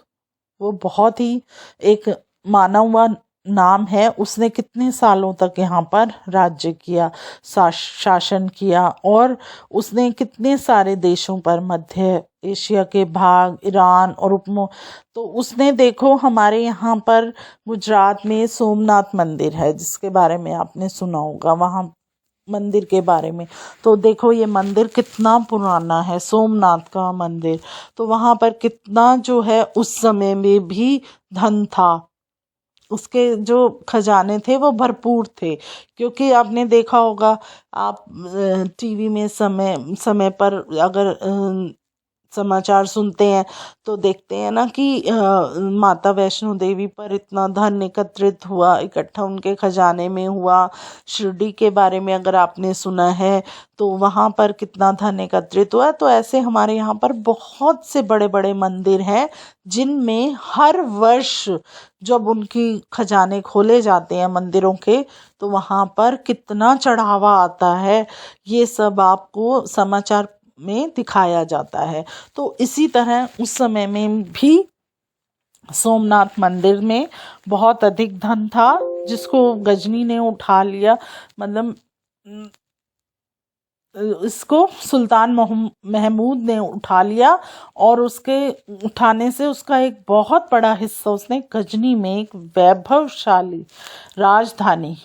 S1: वो बहुत ही एक माना हुआ नाम है। उसने कितने सालों तक यहाँ पर राज्य किया, शासन किया, और उसने कितने सारे देशों पर, मध्य एशिया के भाग, ईरान और तो उसने देखो हमारे यहाँ पर गुजरात में सोमनाथ मंदिर है जिसके बारे में आपने सुना होगा, वहाँ मंदिर के बारे में। तो देखो ये मंदिर कितना पुराना है, सोमनाथ का मंदिर। तो वहाँ पर कितना जो है उस समय में भी धन था, उसके जो खजाने थे वो भरपूर थे। क्योंकि आपने देखा होगा, आप टीवी में समय समय पर अगर समाचार सुनते हैं तो देखते हैं ना कि माता वैष्णो देवी पर इतना धन एकत्रित हुआ, इकट्ठा उनके खजाने में हुआ। शिरडी के बारे में अगर आपने सुना है तो वहाँ पर कितना धन एकत्रित हुआ। तो ऐसे हमारे यहाँ पर बहुत से बड़े बड़े मंदिर हैं जिनमें हर वर्ष जब उनकी खजाने खोले जाते हैं मंदिरों के, तो वहाँ पर कितना चढ़ावा आता है, ये सब आपको समाचार में दिखाया जाता है। तो इसी तरह उस समय में भी सोमनाथ मंदिर में बहुत अधिक धन था जिसको गजनी ने उठा लिया। मतलब इसको सुल्तान महमूद ने उठा लिया और उसके उठाने से उसका एक बहुत बड़ा हिस्सा उसने गजनी में एक वैभवशाली राजधानी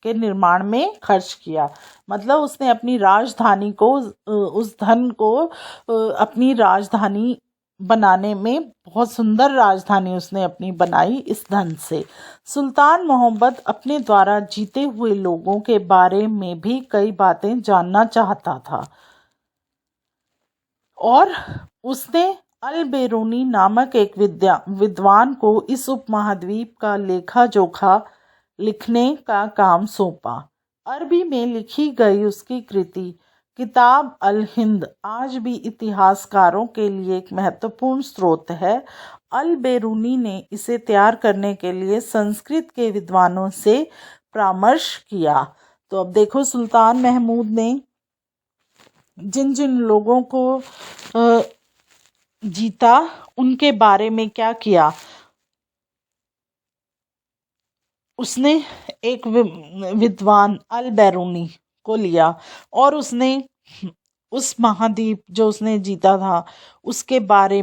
S1: के निर्माण में खर्च किया। मतलब उसने अपनी राजधानी को, उस धन को अपनी राजधानी बनाने में, बहुत सुंदर राजधानी उसने अपनी बनाई इस धन से। सुल्तान मोहम्मद अपने द्वारा जीते हुए लोगों के बारे में भी कई बातें जानना चाहता था और उसने अल बेरूनी नामक एक विद्वान को इस उपमहाद्वीप का लेखा जोखा लिखने का काम सौंपा। अरबी में लिखी गई उसकी कृति किताब अल हिंद आज भी इतिहासकारों के लिए एक महत्वपूर्ण स्रोत है। अल बेरूनी ने इसे तैयार करने के लिए संस्कृत के विद्वानों से परामर्श किया। तो अब देखो सुल्तान महमूद ने जिन जिन लोगों को जीता उनके बारे में क्या किया, उसने एक विद्वान अल बेरूनी को लिया और उसने उस महाद्वीप जो उसने जीता था उसके बारे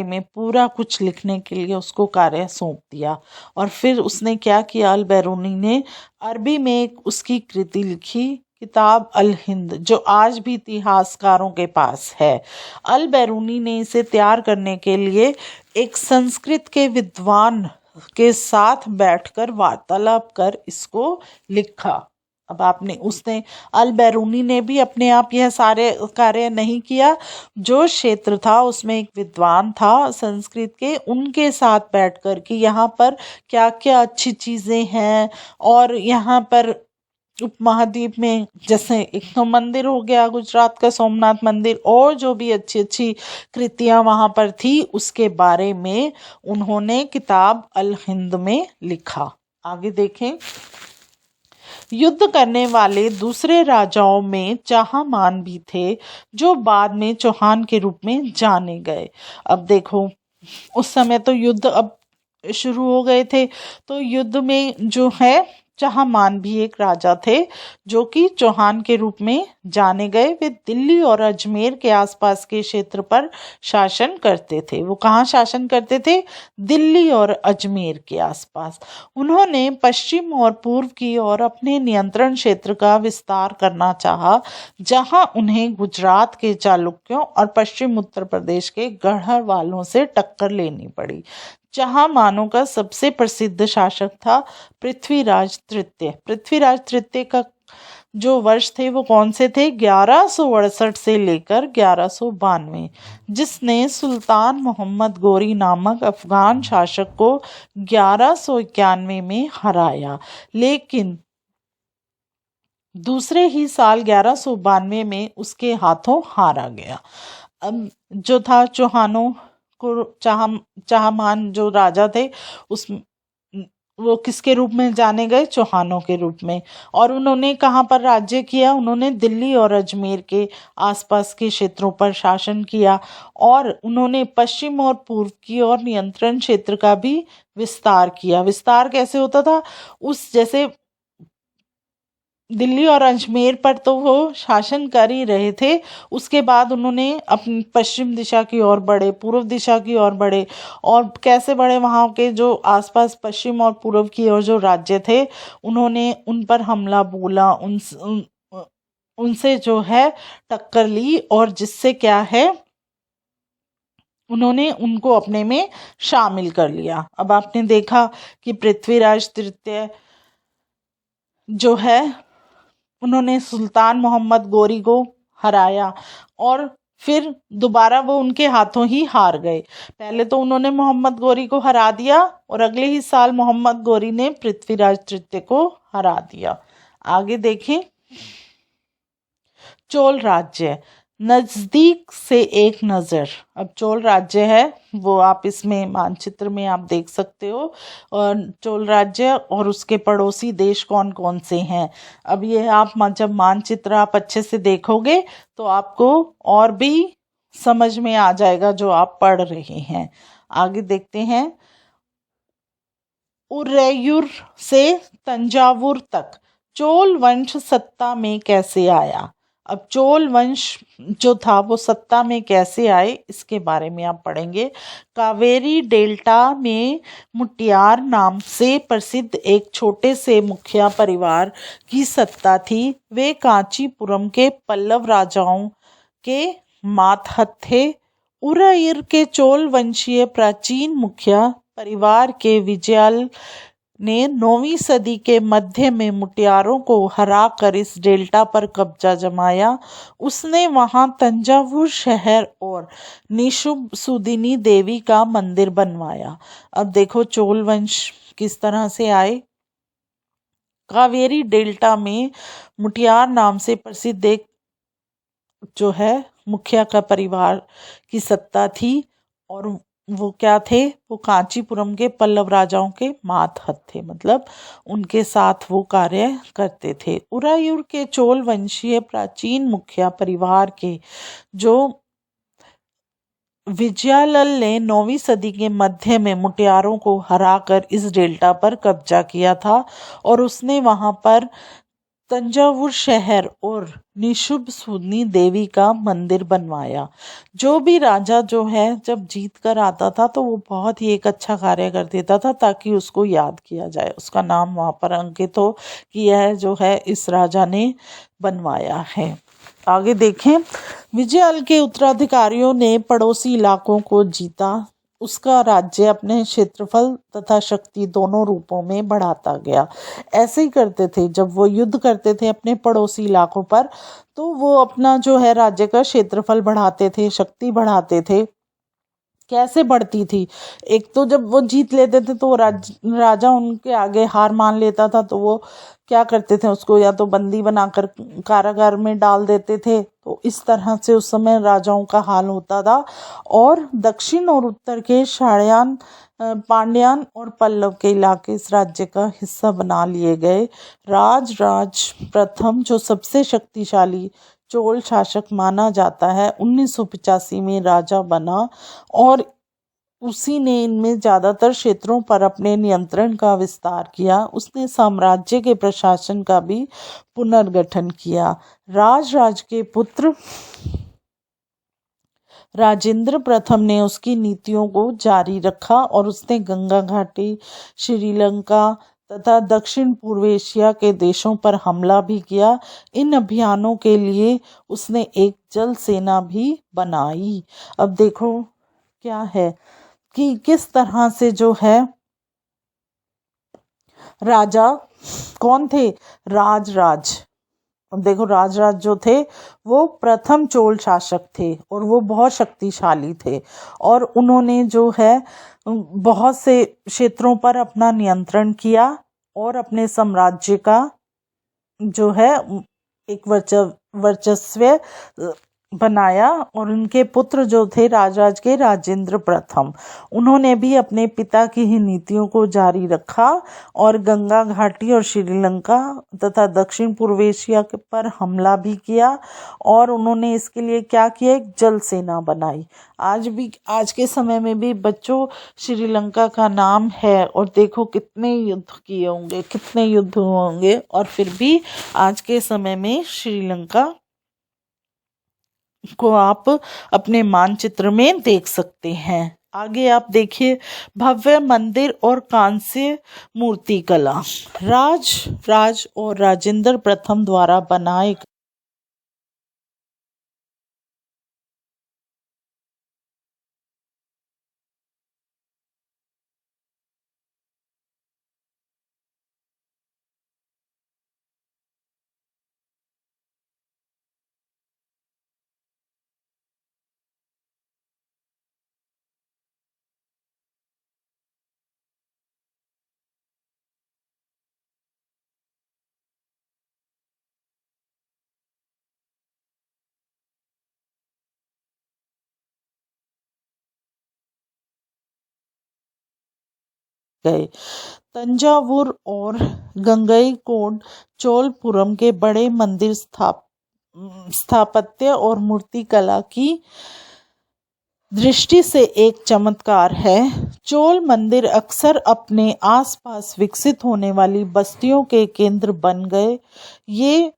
S1: में पूरा कुछ लिखने के लिए उसको कार्य सौंप दिया। और फिर उसने क्या किया, अल बेरूनी ने अरबी में एक उसकी कृति लिखी किताब अल हिंद, जो आज भी इतिहासकारों के पास है। अल बेरूनी ने इसे तैयार करने के लिए एक संस्कृत के विद्वान के साथ बैठकर वार्तालाप कर इसको लिखा। अब उसने अल बेरूनी ने भी अपने आप यह सारे कार्य नहीं किया। जो क्षेत्र था उसमें एक विद्वान था संस्कृत के, उनके साथ बैठकर कि यहाँ पर क्या क्या अच्छी चीज़ें हैं और यहाँ पर उपमहाद्वीप में जैसे एक तो मंदिर हो गया गुजरात का सोमनाथ मंदिर, और जो भी अच्छी अच्छी कृतियाँ वहाँ पर थी उसके बारे में उन्होंने किताब अल हिंद में लिखा। आगे देखें। युद्ध करने वाले दूसरे राजाओं में चाहमान भी थे, जो बाद में चौहान के रूप में जाने गए। अब देखो, उस समय तो युद्ध अब शुरू हो गए थे, तो युद्ध में जो है चाहमान भी एक राजा थे, जो कि चौहान के रूप में जाने गए। वे दिल्ली और अजमेर के आसपास के क्षेत्र पर शासन करते थे। वो कहाँ शासन करते थे? दिल्ली और अजमेर के आसपास। उन्होंने पश्चिम और पूर्व की ओर अपने नियंत्रण क्षेत्र का विस्तार करना चाहा, जहां उन्हें गुजरात के चालुक्यों और पश्चिम उत्तर प्रदेश के गढ़वाल वालों से टक्कर लेनी पड़ी। चाहमानों का सबसे प्रसिद्ध शासक था पृथ्वीराज तृतीय। पृथ्वीराज तृतीय का जो वर्ष थे वो कौन से थे? 1168 से लेकर 1192, जिसने सुल्तान मोहम्मद गोरी नामक अफगान शासक को 1191 में हराया, लेकिन दूसरे ही साल 1192 में उसके हाथों हारा गया। अब जो था चौहानों को चाहमान जो राजा थे उस वो किसके रूप में जाने गए? चौहानों के रूप में। और उन्होंने कहाँ पर राज्य किया? उन्होंने दिल्ली और अजमेर के आसपास के क्षेत्रों पर शासन किया, और उन्होंने पश्चिम और पूर्व की ओर नियंत्रण क्षेत्र का भी विस्तार किया। विस्तार कैसे होता था? उस जैसे दिल्ली और अजमेर पर तो वो शासन कर ही रहे थे, उसके बाद उन्होंने अपनी पश्चिम दिशा की ओर बढ़े, पूर्व दिशा की ओर बढ़े। और कैसे बढ़े? वहाँ के जो आसपास पश्चिम और पूर्व की ओर जो राज्य थे, उन्होंने उन पर हमला बोला, उनसे जो है टक्कर ली, और जिससे क्या है, उन्होंने उनको अपने में शामिल कर लिया। अब आपने देखा कि पृथ्वीराज तृतीय जो है उन्होंने सुल्तान मोहम्मद गोरी को हराया, और फिर दोबारा वो उनके हाथों ही हार गए। पहले तो उन्होंने मोहम्मद गोरी को हरा दिया, और अगले ही साल मोहम्मद गोरी ने पृथ्वीराज तृतीय को हरा दिया। आगे देखें, चोल राज्य, नजदीक से एक नज़र। अब चोल राज्य है वो आप इसमें मानचित्र में आप देख सकते हो, और चोल राज्य और उसके पड़ोसी देश कौन कौन से हैं। अब ये आप जब मानचित्र आप अच्छे से देखोगे तो आपको और भी समझ में आ जाएगा जो आप पढ़ रहे हैं। आगे देखते हैं, उरैयूर से तंजावुर तक चोल वंश सत्ता में कैसे आया? अब चोल वंश जो था वो सत्ता में कैसे आए, इसके बारे में आप पढ़ेंगे। कावेरी डेल्टा में मुटियार नाम से प्रसिद्ध एक छोटे से मुखिया परिवार की सत्ता थी। वे कांचीपुरम के पल्लव राजाओं के मातहत थे। उरैर के चोल वंशीय प्राचीन मुखिया परिवार के विजयाल ने 9वीं सदी के मध्य में मुटियारों को हराकर इस डेल्टा पर कब्जा जमाया। उसने वहां तंजावुर शहर और निशुभ सुदिनी देवी का मंदिर बनवाया। अब देखो चोल वंश किस तरह से आए। कावेरी डेल्टा में मुटियार नाम से प्रसिद्ध एक जो है मुखिया का परिवार की सत्ता थी, और वो क्या थे? वो कांचीपुरम के पल्लव राजाओं के मातहत थे, मतलब उनके साथ वो कार्य करते थे। उरायूर के चोल वंशीय प्राचीन मुखिया परिवार के जो विजयालल ने 9वीं सदी के मध्य में मुटियारों को हराकर इस डेल्टा पर कब्जा किया था, और उसने वहां पर तंजावुर शहर और निशुभ सुदनी देवी का मंदिर बनवाया। जो भी राजा जो है जब जीत कर आता था तो वो बहुत ही एक अच्छा कार्य कर देता था, ताकि उसको याद किया जाए, उसका नाम वहाँ पर अंकित हो कि यह जो है इस राजा ने बनवाया है। आगे देखें, विजयाल के उत्तराधिकारियों ने पड़ोसी इलाकों को जीता। उसका राज्य अपने क्षेत्रफल तथा शक्ति दोनों रूपों में बढ़ाता गया। ऐसे ही करते थे, जब वो युद्ध करते थे अपने पड़ोसी इलाकों पर, तो वो अपना जो है राज्य का क्षेत्रफल बढ़ाते थे, शक्ति बढ़ाते थे। कैसे बढ़ती थी। एक तो जब वो जीत लेते थे तो राजा उनके आगे हार मान लेता था, तो वो क्या करते थे, उसको या तो बंदी बनाकर कारागार में डाल देते थे। तो इस तरह से उस समय राजाओं का हाल होता था। और दक्षिण और उत्तर के शायान, पांड्यान और पल्लव के इलाके इस राज्य का हिस्सा बना लिए गए। राज प्रथम, जो सबसे शक्तिशाली चोल शासक माना जाता है, 1985 में राजा बना और उसी ने इनमें ज्यादातर क्षेत्रों पर अपने नियंत्रण का विस्तार किया। उसने साम्राज्य के प्रशासन का भी पुनर्गठन किया। राज के पुत्र राजेंद्र प्रथम ने उसकी नीतियों को जारी रखा और उसने गंगा घाटी, श्रीलंका तथा दक्षिण पूर्व एशिया के देशों पर हमला भी किया। इन अभियानों के लिए उसने एक जल सेना भी बनाई। अब देखो क्या है कि किस तरह से जो है राजा कौन थे, राज। अब देखो राज जो थे वो प्रथम चोल शासक थे और वो बहुत शक्तिशाली थे और उन्होंने जो है बहुत से क्षेत्रों पर अपना नियंत्रण किया और अपने साम्राज्य का जो है एक वर्चस्व बनाया। और उनके पुत्र जो थे राज के राजेंद्र प्रथम, उन्होंने भी अपने पिता की ही नीतियों को जारी रखा और गंगा घाटी और श्रीलंका तथा दक्षिण पूर्व एशिया पर हमला भी किया। और उन्होंने इसके लिए क्या किया, एक जल सेना बनाई। आज के समय में भी बच्चों श्रीलंका का नाम है और देखो कितने युद्ध किए होंगे, कितने युद्ध हुए होंगे, और फिर भी आज के समय में श्रीलंका को आप अपने मानचित्र में देख सकते हैं। आगे आप देखिए भव्य मंदिर और कांस्य मूर्ति कला। राज और राजेंद्र प्रथम द्वारा बनाए गए। तंजावुर और गंगईकोंड चोलपुरम के बड़े मंदिर स्थापत्य और मूर्तिकला की दृष्टि से एक चमत्कार है। चोल मंदिर अक्सर अपने आसपास विकसित होने वाली बस्तियों के केंद्र बन गए। ये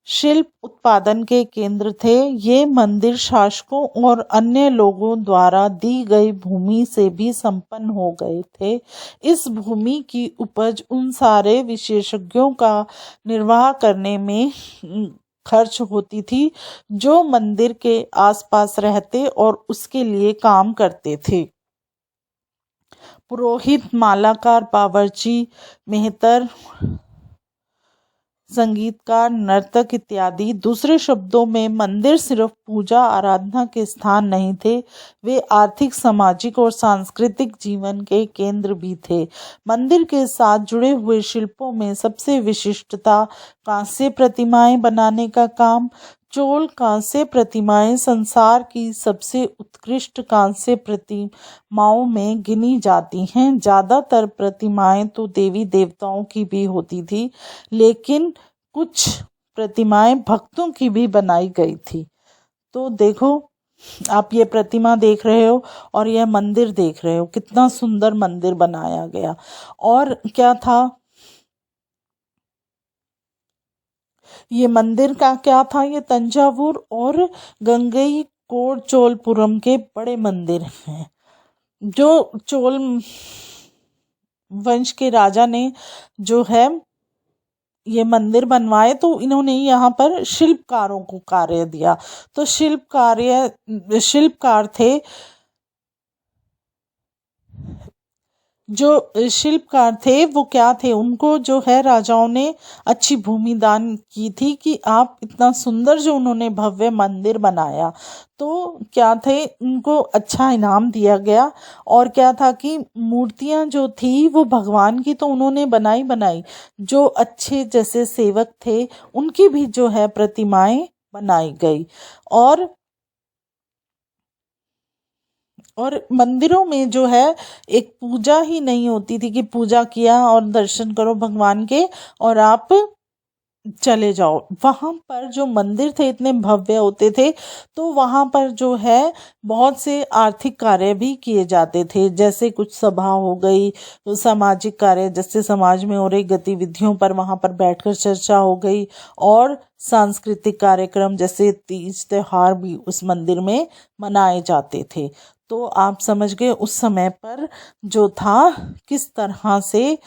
S1: शिल्प उत्पादन के केंद्र थे। ये मंदिर शासकों और अन्य लोगों द्वारा दी गई भूमि से भी संपन्न हो गए थे। इस भूमि की उपज उन सारे विशेषज्ञों का निर्वाह करने में खर्च होती थी जो मंदिर के आसपास रहते और उसके लिए काम करते थे। पुरोहित, मालाकार, बावर्ची, मेहतर, संगीतकार, नर्तक इत्यादि। दूसरे शब्दों में मंदिर सिर्फ पूजा आराधना के स्थान नहीं थे, वे आर्थिक, सामाजिक और सांस्कृतिक जीवन के केंद्र भी थे। मंदिर के साथ जुड़े हुए शिल्पों में सबसे विशिष्टता कांस्य प्रतिमाएं बनाने का काम। चोल कांस्य प्रतिमाएं संसार की सबसे उत्कृष्ट कांस्य प्रतिमाओं में गिनी जाती हैं। ज्यादातर प्रतिमाएं तो देवी देवताओं की भी होती थी, लेकिन कुछ प्रतिमाएं भक्तों की भी बनाई गई थी। तो देखो आप ये प्रतिमा देख रहे हो और यह मंदिर देख रहे हो, कितना सुंदर मंदिर बनाया गया। और क्या था, ये मंदिर का क्या था, ये तंजावुर और गंगईकोंड चोलपुरम के बड़े मंदिर हैं। जो चोल वंश के राजा ने जो है ये मंदिर बनवाए, तो इन्होंने यहाँ पर शिल्पकारों को कार्य दिया। तो शिल्पकार थे जो शिल्पकार थे वो क्या थे, उनको जो है राजाओं ने अच्छी भूमि दान की थी कि आप इतना सुंदर जो उन्होंने भव्य मंदिर बनाया, तो क्या थे उनको अच्छा इनाम दिया गया। और क्या था कि मूर्तियां जो थी वो भगवान की तो उन्होंने बनाई बनाई, जो अच्छे जैसे सेवक थे उनकी भी जो है प्रतिमाएं बनाई गई। और और मंदिरों में जो है एक पूजा ही नहीं होती थी कि पूजा किया और दर्शन करो भगवान के और आप चले जाओ। वहां पर जो मंदिर थे इतने भव्य होते थे, तो वहां पर जो है बहुत से आर्थिक कार्य भी किए जाते थे, जैसे कुछ सभा हो गई, तो सामाजिक कार्य जैसे समाज में हो रही गतिविधियों पर वहां पर बैठकर चर्चा हो गई। और सांस्कृतिक कार्यक्रम जैसे तीज त्योहार भी उस मंदिर में मनाए जाते थे। तो आप समझ गए उस समय पर जो था किस तरह से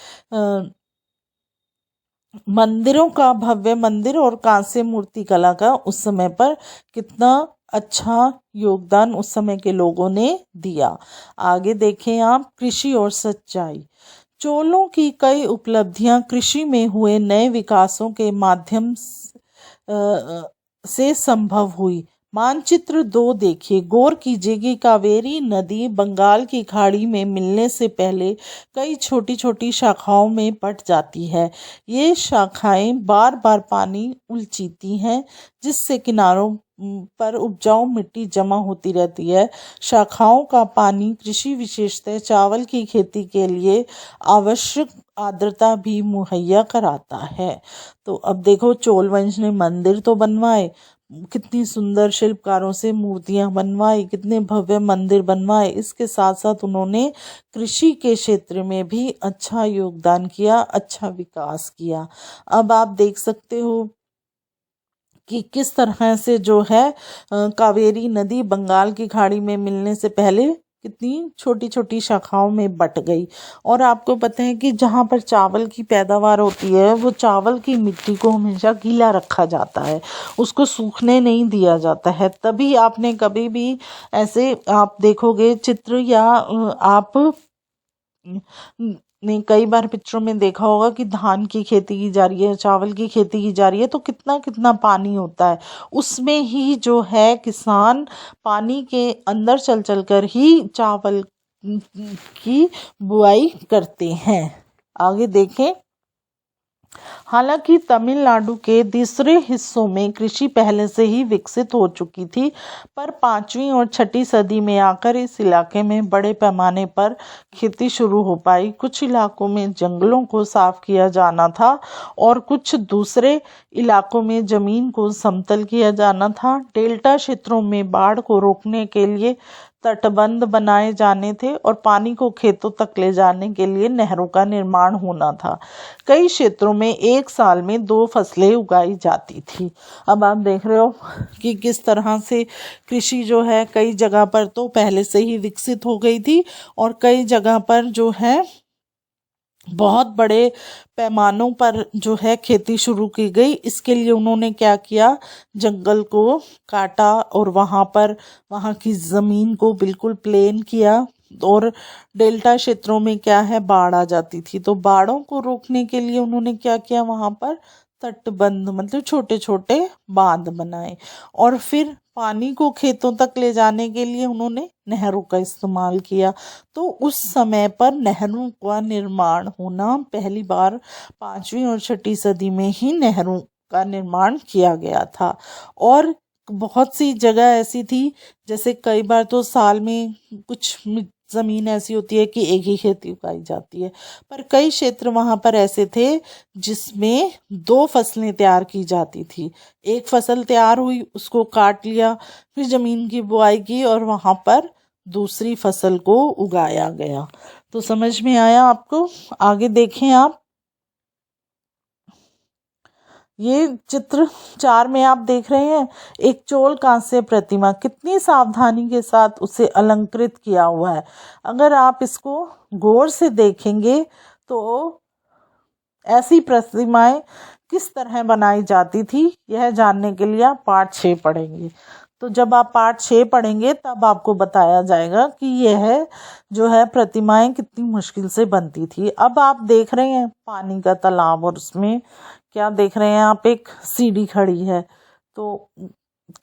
S1: मंदिरों का, भव्य मंदिर और कांस्य मूर्ति कला का उस समय पर कितना अच्छा योगदान उस समय के लोगों ने दिया। आगे देखें आप, कृषि और सच्चाई। चोलों की कई उपलब्धियां कृषि में हुए नए विकासों के माध्यम से संभव हुई। मानचित्र 2 देखिए, गौर कीजिए कि कावेरी नदी बंगाल की खाड़ी में मिलने से पहले कई छोटी छोटी शाखाओं में बट जाती है। ये शाखाएं बार बार पानी उलचीती हैं, जिससे किनारों पर उपजाऊ मिट्टी जमा होती रहती है। शाखाओं का पानी कृषि विशेषतः चावल की खेती के लिए आवश्यक आर्द्रता भी मुहैया कराता है। तो अब देखो, चोल वंश ने मंदिर तो बनवाए, कितनी सुंदर शिल्पकारों से मूर्तियां बनवाई, कितने भव्य मंदिर बनवाए, इसके साथ साथ उन्होंने कृषि के क्षेत्र में भी अच्छा योगदान किया, अच्छा विकास किया। अब आप देख सकते हो कि किस तरह से जो है कावेरी नदी बंगाल की खाड़ी में मिलने से पहले कितनी छोटी छोटी शाखाओं में बट गई। और आपको पता है कि जहाँ पर चावल की पैदावार होती है, वो चावल की मिट्टी को हमेशा गीला रखा जाता है, उसको सूखने नहीं दिया जाता है। तभी आपने कभी भी ऐसे आप देखोगे चित्र, या आप ने कई बार पिक्चरों में देखा होगा कि धान की खेती की जा रही है, चावल की खेती की जा रही है, तो कितना कितना पानी होता है। उसमें ही जो है किसान पानी के अंदर चल चल कर ही चावल की बुआई करते हैं। आगे देखें, हालांकि तमिलनाडु के दूसरे हिस्सों में कृषि पहले से ही विकसित हो चुकी थी, पर 5वीं और 6ठी सदी में आकर इस इलाके में बड़े पैमाने पर खेती शुरू हो पाई। कुछ इलाकों में जंगलों को साफ किया जाना था और कुछ दूसरे इलाकों में जमीन को समतल किया जाना था। डेल्टा क्षेत्रों में बाढ़ को रोकने के लिए तटबंध बनाए जाने थे और पानी को खेतों तक ले जाने के लिए नहरों का निर्माण होना था। कई क्षेत्रों में एक साल में 2 फसलें उगाई जाती थी। अब आप देख रहे हो कि किस तरह से कृषि जो है कई जगह पर तो पहले से ही विकसित हो गई थी, और कई जगह पर जो है बहुत बड़े पैमानों पर जो है खेती शुरू की गई। इसके लिए उन्होंने क्या किया, जंगल को काटा और वहाँ की ज़मीन को बिल्कुल प्लेन किया। और डेल्टा क्षेत्रों में क्या है, बाढ़ आ जाती थी, तो बाढ़ों को रोकने के लिए उन्होंने क्या किया, वहाँ पर तटबंध मतलब छोटे छोटे बांध बनाए। और फिर पानी को खेतों तक ले जाने के लिए उन्होंने नहरों का इस्तेमाल किया। तो उस समय पर नहरों का निर्माण होना पहली बार 5वीं और 6ठी सदी में ही नहरों का निर्माण किया गया था। और बहुत सी जगह ऐसी थी, जैसे कई बार तो साल में कुछ ज़मीन ऐसी होती है कि एक ही खेती उगाई जाती है, पर कई क्षेत्र वहाँ पर ऐसे थे जिसमें 2 फसलें तैयार की जाती थी। एक फसल तैयार हुई, उसको काट लिया, फिर ज़मीन की बुआई की और वहाँ पर दूसरी फसल को उगाया गया। तो समझ में आया आपको? आगे देखें आप, ये चित्र 4 में आप देख रहे हैं एक चोल कांस्य प्रतिमा, कितनी सावधानी के साथ उसे अलंकृत किया हुआ है। अगर आप इसको गौर से देखेंगे तो ऐसी प्रतिमाएं किस तरह बनाई जाती थी, यह जानने के लिए आप पाठ 6 पढ़ेंगे। तो जब आप पाठ 6 पढ़ेंगे तब आपको बताया जाएगा कि यह जो है प्रतिमाएं कितनी मुश्किल से बनती थी। अब आप देख रहे हैं पानी का तालाब और उसमें क्या देख रहे हैं आप, एक सीढ़ी खड़ी है। तो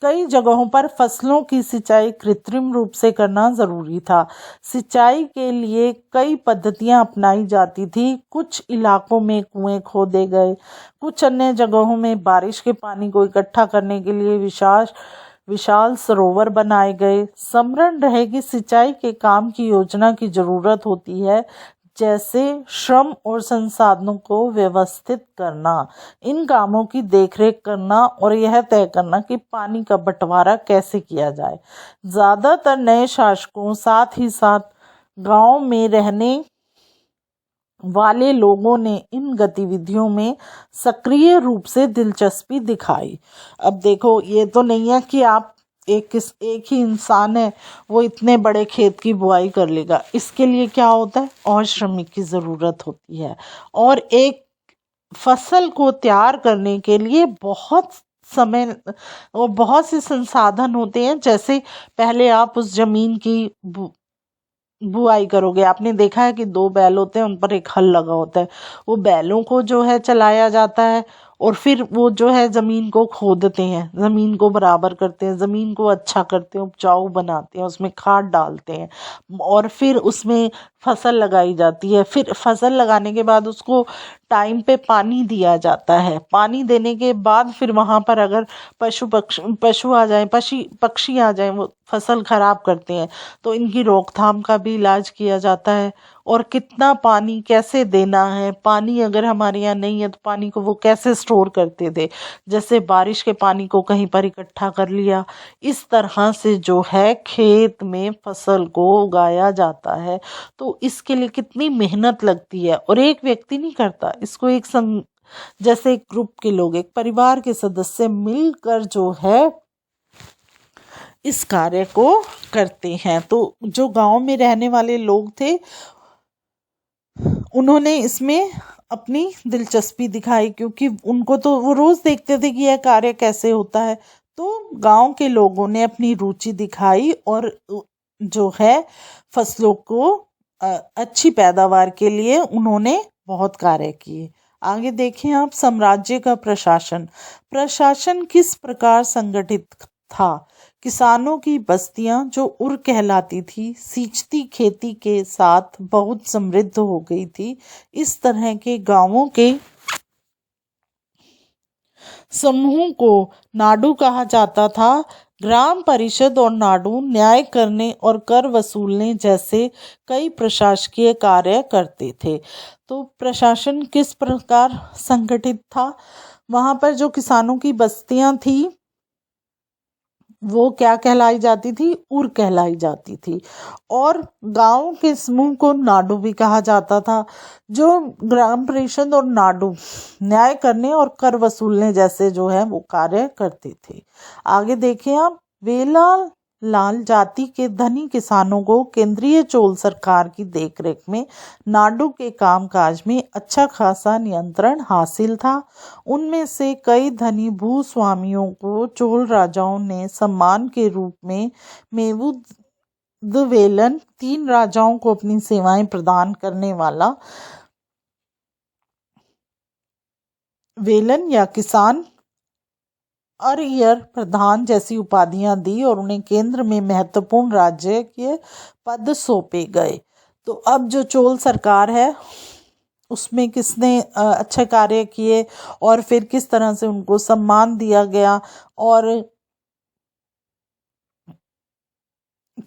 S1: कई जगहों पर फसलों की सिंचाई कृत्रिम रूप से करना जरूरी था। सिंचाई के लिए कई पद्धतियां अपनाई जाती थी। कुछ इलाकों में कुएं खोदे गए, कुछ अन्य जगहों में बारिश के पानी को इकट्ठा करने के लिए विशाल विशाल सरोवर बनाए गए। स्मरण रहे कि सिंचाई के काम की योजना की जरूरत होती है, जैसे श्रम और संसाधनों को व्यवस्थित करना, इन कामों की देखरेख करना और यह तय करना कि पानी का बंटवारा कैसे किया जाए। ज्यादातर नए शासकों साथ ही साथ गांव में रहने वाले लोगों ने इन गतिविधियों में सक्रिय रूप से दिलचस्पी दिखाई। अब देखो, ये तो नहीं है कि आप एक ही इंसान है वो इतने बड़े खेत की बुआई कर लेगा। इसके लिए क्या होता है, और श्रमिक की ज़रूरत होती है, और एक फसल को तैयार करने के लिए बहुत समय और बहुत से संसाधन होते हैं। जैसे पहले आप उस जमीन की बुआई करोगे, आपने देखा है कि 2 बैल होते हैं, उन पर एक हल लगा होता है। वो बैलों को जो है चलाया जाता है और फिर वो जो है ज़मीन को खोदते हैं, ज़मीन को बराबर करते हैं, ज़मीन को अच्छा करते हैं, उपजाऊ बनाते हैं, उसमें खाद डालते हैं और फिर उसमें फसल लगाई जाती है। फिर फसल लगाने के बाद उसको टाइम पे पानी दिया जाता है। पानी देने के बाद फिर वहाँ पर अगर पशु आ जाएं, पक्षी आ जाएं, वो फसल खराब करते हैं, तो इनकी रोकथाम का भी इलाज किया जाता है। और कितना पानी कैसे देना है, पानी अगर हमारे यहाँ नहीं है तो पानी को वो कैसे स्टोर करते थे, जैसे बारिश के पानी को कहीं पर इकट्ठा कर लिया। इस तरह से जो है खेत में फसल को उगाया जाता है। तो इसके लिए कितनी मेहनत लगती है, और एक व्यक्ति नहीं करता इसको, एक जैसे एक ग्रुप के लोग, एक परिवार के सदस्य मिलकर जो है इस कार्य को करते हैं। तो जो गांव में रहने वाले लोग थे उन्होंने इसमें अपनी दिलचस्पी दिखाई, क्योंकि उनको तो वो रोज देखते थे कि यह कार्य कैसे होता है। तो गांव के लोगों ने अपनी रुचि दिखाई और जो है फसलों को अच्छी पैदावार के लिए उन्होंने बहुत कार्य किए। आगे देखें आप, साम्राज्य का प्रशासन। प्रशासन किस प्रकार संगठित था। किसानों की बस्तियां जो उर कहलाती थी, सींचती खेती के साथ बहुत समृद्ध हो गई थी। इस तरह के गांवों के समूह को नाडु कहा जाता था। ग्राम परिषद और नाडु न्याय करने और कर वसूलने जैसे कई प्रशासकीय कार्य करते थे। तो प्रशासन किस प्रकार संगठित था, वहां पर जो किसानों की बस्तियां थी वो क्या कहलाई जाती थी, उर कहलाई जाती थी। और गांव के समूह को नाडु भी कहा जाता था, जो ग्राम परिषद और नाडु न्याय करने और कर वसूलने जैसे जो है वो कार्य करते थे। आगे देखें आप, वेला लाल जाति के धनी किसानों को केंद्रीय चोल सरकार की देखरेख में नाडु के कामकाज में अच्छा खासा नियंत्रण हासिल था। उनमें से कई धनी भूस्वामियों को चोल राजाओं ने सम्मान के रूप में मेवुदवेलन, 3 राजाओं को अपनी सेवाएं प्रदान करने वाला वेलन या किसान अरियर प्रधान जैसी उपाधियां दी और उन्हें केंद्र में महत्वपूर्ण राज्य के पद सौंपे गए। तो अब जो चोल सरकार है उसमें किसने अच्छे कार्य किए और फिर किस तरह से उनको सम्मान दिया गया और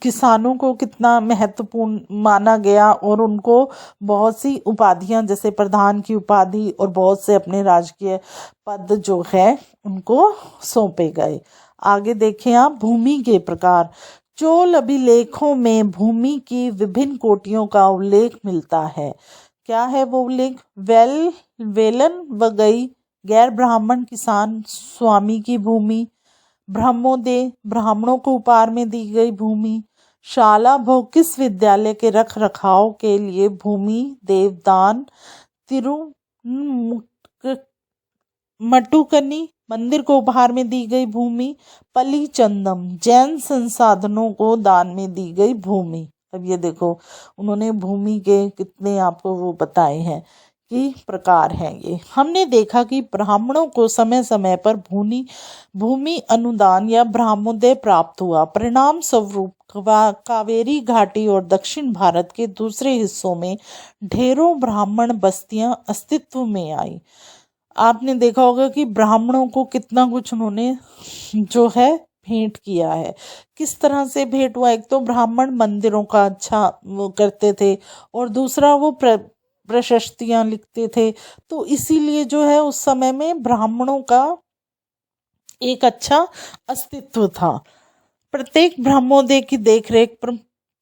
S1: किसानों को कितना महत्वपूर्ण माना गया और उनको बहुत सी उपाधियां जैसे प्रधान की उपाधि और बहुत से अपने राजकीय पद जो है उनको सौंपे गए। आगे देखें आप, भूमि के प्रकार। चोल अभिलेखों में भूमि की विभिन्न कोटियों का उल्लेख मिलता है। क्या है वो उल्लेख? वेलन वगई गैर ब्राह्मण किसान स्वामी की भूमि, ब्रह्मोदय ब्राह्मणों को उपहार में दी गई भूमि, शाला भोग किस विद्यालय के रख रखाव के लिए भूमि, देवदान, मटुकनी मंदिर को उपहार में दी गई भूमि। पलीचंदम, जैन संसाधनों को दान में दी गई भूमि। अब ये देखो, उन्होंने भूमि के कितने आपको वो बताए हैं कि प्रकार हैं ये। हमने देखा कि ब्राह्मणों को समय समय पर भूमि अनुदान या ब्रह्मोदय प्राप्त हुआ। परिणाम स्वरूप कावेरी घाटी और दक्षिण भारत के दूसरे हिस्सों में ढेरों ब्राह्मण बस्तियां अस्तित्व में आई। आपने देखा होगा कि ब्राह्मणों को कितना कुछ उन्होंने जो है भेंट किया है। किस तरह से भेंट हुआ? एक तो ब्राह्मण मंदिरों का अच्छा वो करते थे, और दूसरा वो प्रशस्तियां लिखते थे। तो इसीलिए जो है उस समय में ब्राह्मणों का एक अच्छा अस्तित्व था। प्रत्येक ब्रह्मोदय की देखरेख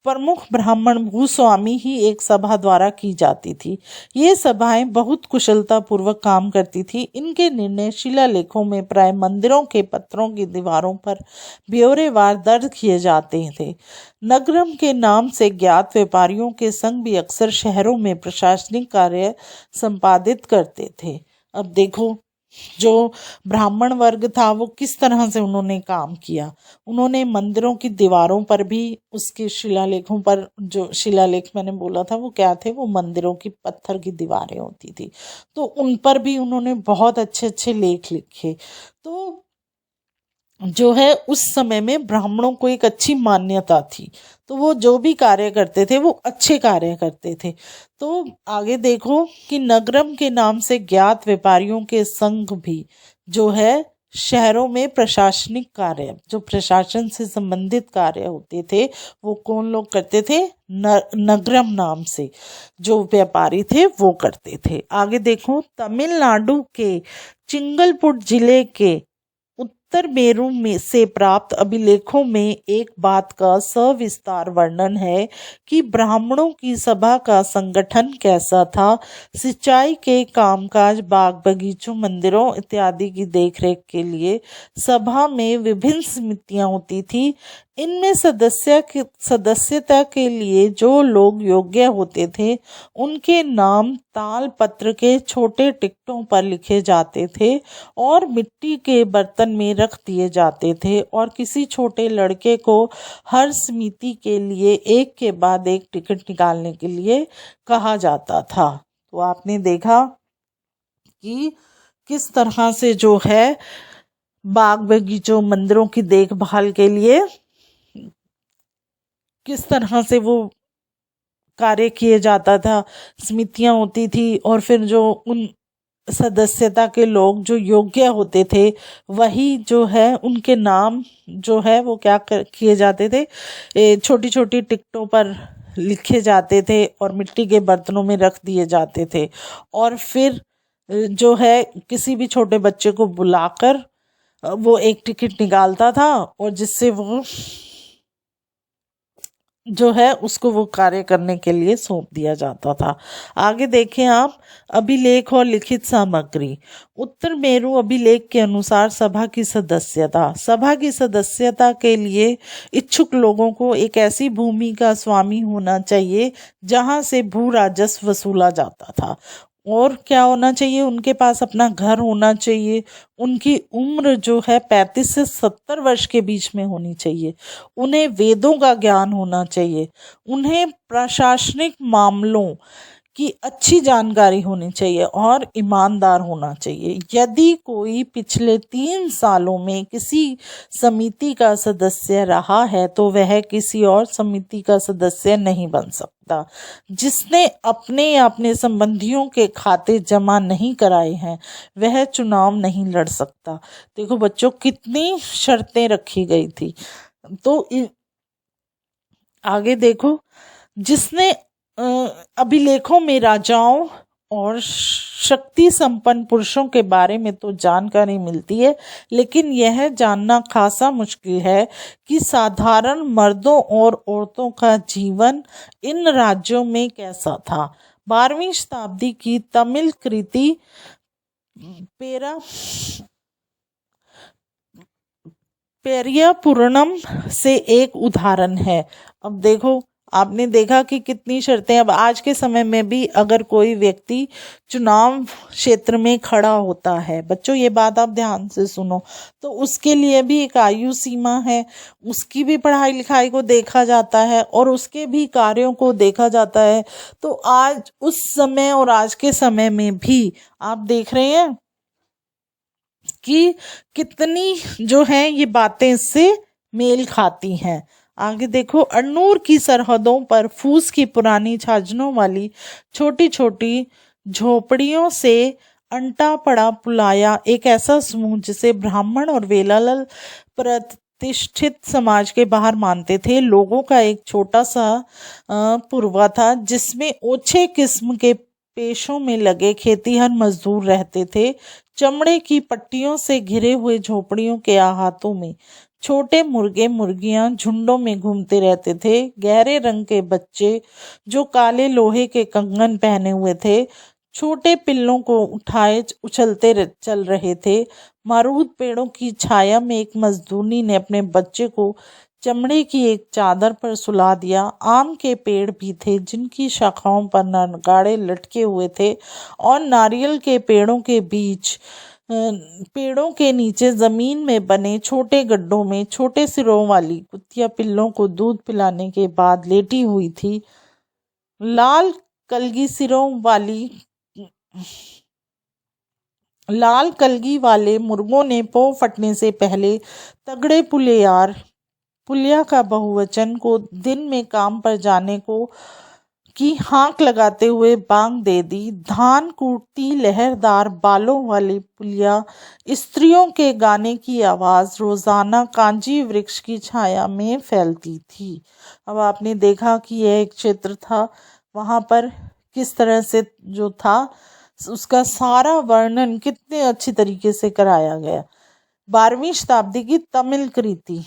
S1: प्रमुख ब्राह्मण भूस्वामी ही एक सभा द्वारा की जाती थी। ये सभाएं बहुत कुशलता पूर्वक काम करती थी। इनके निर्णय शिलालेखों में प्राय मंदिरों के पत्थरों की दीवारों पर ब्यौरेवार दर्ज किए जाते थे। नगरम के नाम से ज्ञात व्यापारियों के संघ भी अक्सर शहरों में प्रशासनिक कार्य संपादित करते थे। अब देखो, जो ब्राह्मण वर्ग था वो किस तरह से उन्होंने काम किया। उन्होंने मंदिरों की दीवारों पर भी, उसके शिलालेखों पर, जो शिलालेख मैंने बोला था वो क्या थे, वो मंदिरों की पत्थर की दीवारें होती थी, तो उन पर भी उन्होंने बहुत अच्छे अच्छे लेख लिखे। तो जो है उस समय में ब्राह्मणों को एक अच्छी मान्यता थी, तो वो जो भी कार्य करते थे वो अच्छे कार्य करते थे। तो आगे देखो कि नगरम के नाम से ज्ञात व्यापारियों के संघ भी जो है शहरों में प्रशासनिक कार्य, जो प्रशासन से संबंधित कार्य होते थे, वो कौन लोग करते थे? नगरम नाम से जो व्यापारी थे वो करते थे। आगे देखो, तमिलनाडु के चिंगलपुट जिले के उत्तर मेरू में से प्राप्त अभिलेखों में एक बात का सविस्तार वर्णन है कि ब्राह्मणों की सभा का संगठन कैसा था। सिंचाई के कामकाज, बाग बगीचों, मंदिरों इत्यादि की देखरेख के लिए सभा में विभिन्न समितियां होती थी। इनमें सदस्यता के लिए जो लोग योग्य होते थे उनके नाम ताल पत्र के छोटे टिकटों पर लिखे जाते थे और मिट्टी के बर्तन में रख दिए जाते थे, और किसी छोटे लड़के को हर समिति के लिए एक के बाद एक टिकट निकालने के लिए कहा जाता था। तो आपने देखा कि किस तरह से जो है बाग बगीचों, मंदिरों की देखभाल के लिए किस तरह से वो कार्य किए जाता था। समितियां होती थी, और फिर जो उन सदस्यता के लोग जो योग्य होते थे वही जो है उनके नाम जो है वो क्या किए जाते थे, छोटी छोटी टिकटों पर लिखे जाते थे और मिट्टी के बर्तनों में रख दिए जाते थे। और फिर जो है किसी भी छोटे बच्चे को बुलाकर वो एक टिकट निकालता था, और जिससे वो जो है उसको वो कार्य करने के लिए सौंप दिया जाता था। आगे देखें आप, अभिलेख और लिखित सामग्री। उत्तर मेरू अभिलेख के अनुसार सभा की सदस्यता के लिए इच्छुक लोगों को एक ऐसी भूमि का स्वामी होना चाहिए जहां से भू राजस्व वसूला जाता था, और क्या होना चाहिए, उनके पास अपना घर होना चाहिए। उनकी उम्र जो है 35 से 70 वर्ष के बीच में होनी चाहिए। उन्हें वेदों का ज्ञान होना चाहिए। उन्हें प्रशासनिक मामलों की अच्छी जानकारी होनी चाहिए और ईमानदार होना चाहिए। यदि कोई पिछले 3 सालों में किसी समिति का सदस्य रहा है तो वह किसी और समिति का सदस्य नहीं बन सकता। जिसने अपने या अपने संबंधियों के खाते जमा नहीं कराए हैं वह चुनाव नहीं लड़ सकता। देखो बच्चों, कितनी शर्तें रखी गई थी। तो आगे देखो, जिसने अभिलेखों में राजाओं और शक्ति संपन्न पुरुषों के बारे में तो जानकारी मिलती है, लेकिन यह जानना खासा मुश्किल है कि साधारण मर्दों और औरतों का जीवन इन राज्यों में कैसा था। 12वीं शताब्दी की तमिल कृति पेरिया पुराणम से एक उदाहरण है। अब देखो, आपने देखा कि कितनी शर्तें, अब आज के समय में भी अगर कोई व्यक्ति चुनाव क्षेत्र में खड़ा होता है, बच्चों ये बात आप ध्यान से सुनो, तो उसके लिए भी एक आयु सीमा है, उसकी भी पढ़ाई लिखाई को देखा जाता है और उसके भी कार्यों को देखा जाता है। तो आज उस समय और आज के समय में भी आप देख रहे हैं कि कितनी जो है ये बातें इससे मेल खाती हैं। आगे देखो, अरनूर की सरहदों पर फूस की पुरानी छाजनों वाली छोटी छोटी झोपड़ियों से अंटा पड़ा पुलाया एक ऐसा समूह जिसे ब्राह्मण और वेलालल प्रतिष्ठित समाज के बाहर मानते थे, लोगों का एक छोटा सा पुरवा था जिसमें ओछे किस्म के पेशों में लगे खेतीहर मजदूर रहते थे। चमड़े की पट्टियों से घिरे हुए झोपड़ियों के अहातों में छोटे मुर्गे मुर्गियां झुंडों में घूमते रहते थे। गहरे रंग के बच्चे जो काले लोहे के कंगन पहने हुए थे छोटे पिल्लों को उठाए उछलते चल रहे थे। मरूद पेड़ों की छाया में एक मजदूरनी ने अपने बच्चे को चमड़े की एक चादर पर सुला दिया। आम के पेड़ भी थे जिनकी शाखाओं पर नगाड़े लटके हुए थे और नारियल के पेड़ों के बीच पेड़ों के नीचे जमीन में बने छोटे गड्ढों में छोटे सिरों वाली कुतिया पिल्लों को दूध पिलाने के बाद लेटी हुई थी। लाल कलगी वाले मुर्गों ने पौ फटने से पहले तगड़े पुलिया का बहुवचन को दिन में काम पर जाने को की हाँक लगाते हुए बांग दे दी। धान कूटती लहरदार बालों वाली पुलिया स्त्रियों के गाने की आवाज रोजाना कांजी वृक्ष की छाया में फैलती थी। अब आपने देखा कि यह एक क्षेत्र था, वहां पर किस तरह से जो था उसका सारा वर्णन कितने अच्छी तरीके से कराया गया। 12वीं शताब्दी की तमिल कृति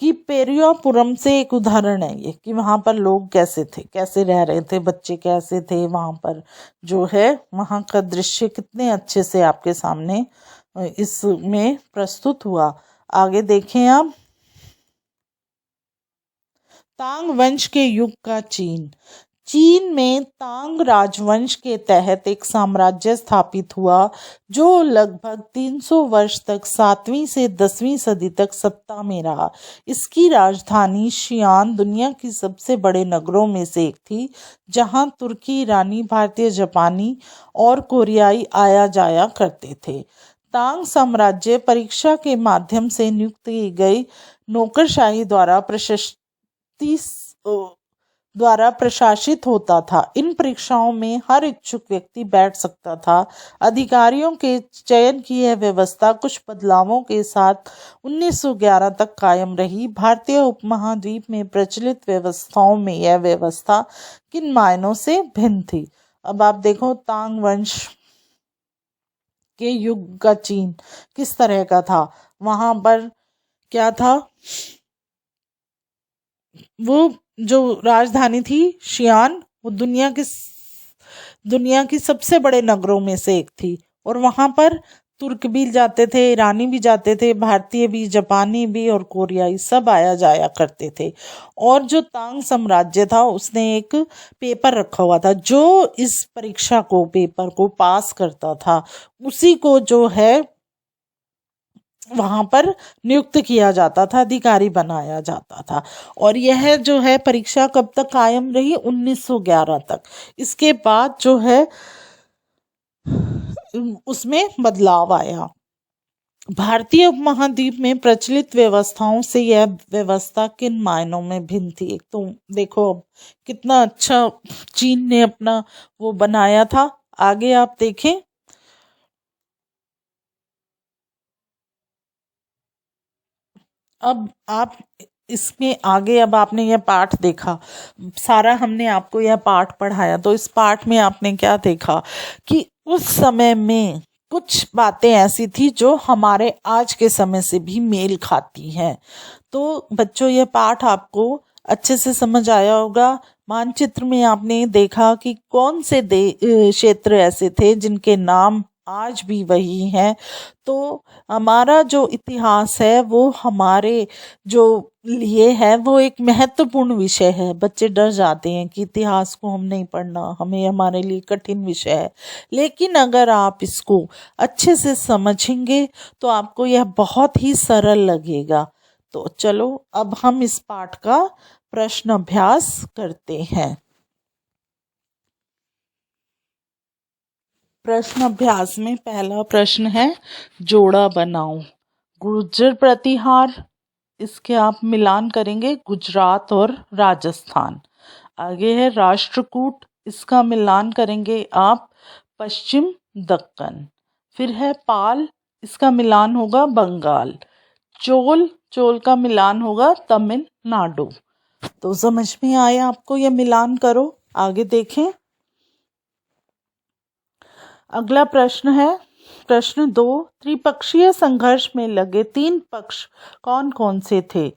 S1: कि पेरियापुरम से एक उदाहरण है ये, कि वहां पर लोग कैसे थे, कैसे रह रहे थे, बच्चे कैसे थे, वहां पर जो है वहां का दृश्य कितने अच्छे से आपके सामने इसमें प्रस्तुत हुआ। आगे देखें आप, तांग वंश के युग का चीन में तांग राजवंश के तहत एक साम्राज्य स्थापित हुआ जो लगभग 300 वर्ष तक 7वीं से 10वीं सदी तक सत्ता में रहा। इसकी राजधानी शियान दुनिया की सबसे बड़े नगरों में से एक थी, जहां तुर्की, ईरानी, भारतीय, जापानी और कोरियाई आया जाया करते थे। तांग साम्राज्य परीक्षा के माध्यम से नियुक्त की गई नौकरशाही द्वारा प्रशासित होता था। इन परीक्षाओं में हर इच्छुक व्यक्ति बैठ सकता था। अधिकारियों के चयन की यह व्यवस्था कुछ बदलावों के साथ 1911 तक कायम रही। भारतीय उपमहाद्वीप में प्रचलित व्यवस्थाओं में यह व्यवस्था किन मायनों से भिन्न थी। अब आप देखो, तांग वंश के युग का चीन किस तरह का था। वहां पर क्या था, वो जो राजधानी थी शियान, वो दुनिया की सबसे बड़े नगरों में से एक थी और वहां पर तुर्क भी जाते थे, ईरानी भी जाते थे, भारतीय भी, जापानी भी और कोरियाई सब आया जाया करते थे। और जो तांग साम्राज्य था उसने एक पेपर रखा हुआ था, जो इस परीक्षा को पेपर को पास करता था उसी को जो है वहां पर नियुक्त किया जाता था, अधिकारी बनाया जाता था। और यह जो है परीक्षा कब तक कायम रही, 1911 तक। इसके बाद जो है उसमें बदलाव आया। भारतीय उपमहाद्वीप में प्रचलित व्यवस्थाओं से यह व्यवस्था किन मायनों में भिन्न थी। एक तो देखो अब कितना अच्छा चीन ने अपना वो बनाया था। आगे आप देखें, अब आप इसमें आगे, अब आपने यह पाठ देखा, सारा हमने आपको यह पाठ पढ़ाया, तो इस पाठ में आपने क्या देखा कि उस समय में कुछ बातें ऐसी थी जो हमारे आज के समय से भी मेल खाती हैं। तो बच्चों, यह पाठ आपको अच्छे से समझ आया होगा। मानचित्र में आपने देखा कि कौन से क्षेत्र ऐसे थे जिनके नाम आज भी वही हैं। तो हमारा जो इतिहास है वो हमारे जो लिए है वो एक महत्वपूर्ण विषय है। बच्चे डर जाते हैं कि इतिहास को हम नहीं पढ़ना, हमें हमारे लिए कठिन विषय है। लेकिन अगर आप इसको अच्छे से समझेंगे तो आपको यह बहुत ही सरल लगेगा। तो चलो अब हम इस पाठ का प्रश्न अभ्यास करते हैं। प्रश्न अभ्यास में पहला प्रश्न है, जोड़ा बनाओ। गुर्जर प्रतिहार, इसके आप मिलान करेंगे गुजरात और राजस्थान। आगे है राष्ट्रकूट, इसका मिलान करेंगे आप पश्चिम दक्कन। फिर है पाल, इसका मिलान होगा बंगाल। चोल, चोल का मिलान होगा तमिलनाडु। तो समझ में आया आपको, यह मिलान करो। आगे देखें। अगला प्रश्न है प्रश्न 2, त्रिपक्षीय संघर्ष में लगे 3 पक्ष कौन कौन से थे?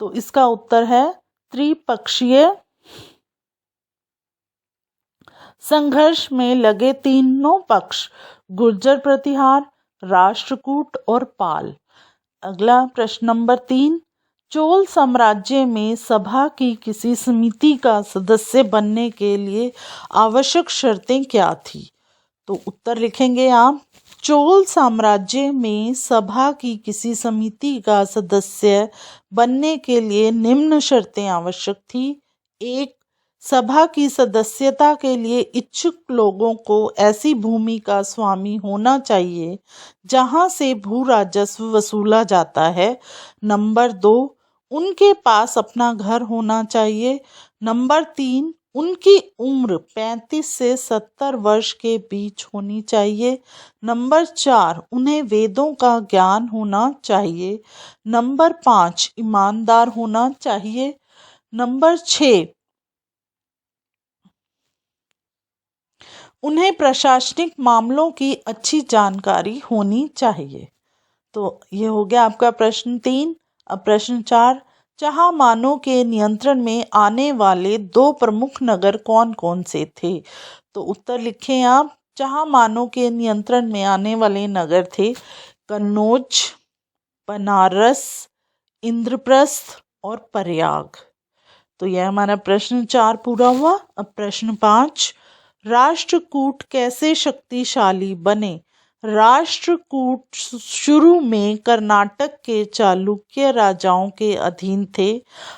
S1: तो इसका उत्तर है त्रिपक्षीय संघर्ष में लगे तीनों पक्ष गुर्जर प्रतिहार, राष्ट्रकूट और पाल। अगला प्रश्न नंबर 3, चोल साम्राज्य में सभा की किसी समिति का सदस्य बनने के लिए आवश्यक शर्तें क्या थी? तो उत्तर लिखेंगे आप, चोल साम्राज्य में सभा की किसी समिति का सदस्य बनने के लिए निम्न शर्तें आवश्यक थी। 1, सभा की सदस्यता के लिए इच्छुक लोगों को ऐसी भूमि का स्वामी होना चाहिए जहां से भू राजस्व वसूला जाता है। नंबर 2, उनके पास अपना घर होना चाहिए। नंबर 3, उनकी उम्र 35 से 70 वर्ष के बीच होनी चाहिए। नंबर 4, उन्हें वेदों का ज्ञान होना चाहिए। नंबर 5, ईमानदार होना चाहिए। नंबर 6, उन्हें प्रशासनिक मामलों की अच्छी जानकारी होनी चाहिए। तो ये हो गया आपका प्रश्न 3। अब प्रश्न 4, चहामानों के नियंत्रण में आने वाले 2 प्रमुख नगर कौन कौन से थे? तो उत्तर लिखें आप, चहामानों के नियंत्रण में आने वाले नगर थे कन्नौज, बनारस, इंद्रप्रस्थ और प्रयाग। तो यह हमारा प्रश्न 4 पूरा हुआ। अब प्रश्न 5, राष्ट्रकूट कैसे शक्तिशाली बने? राष्ट्रकूट शुरू में कर्नाटक के चालुक्य राजाओं के अधीन थे।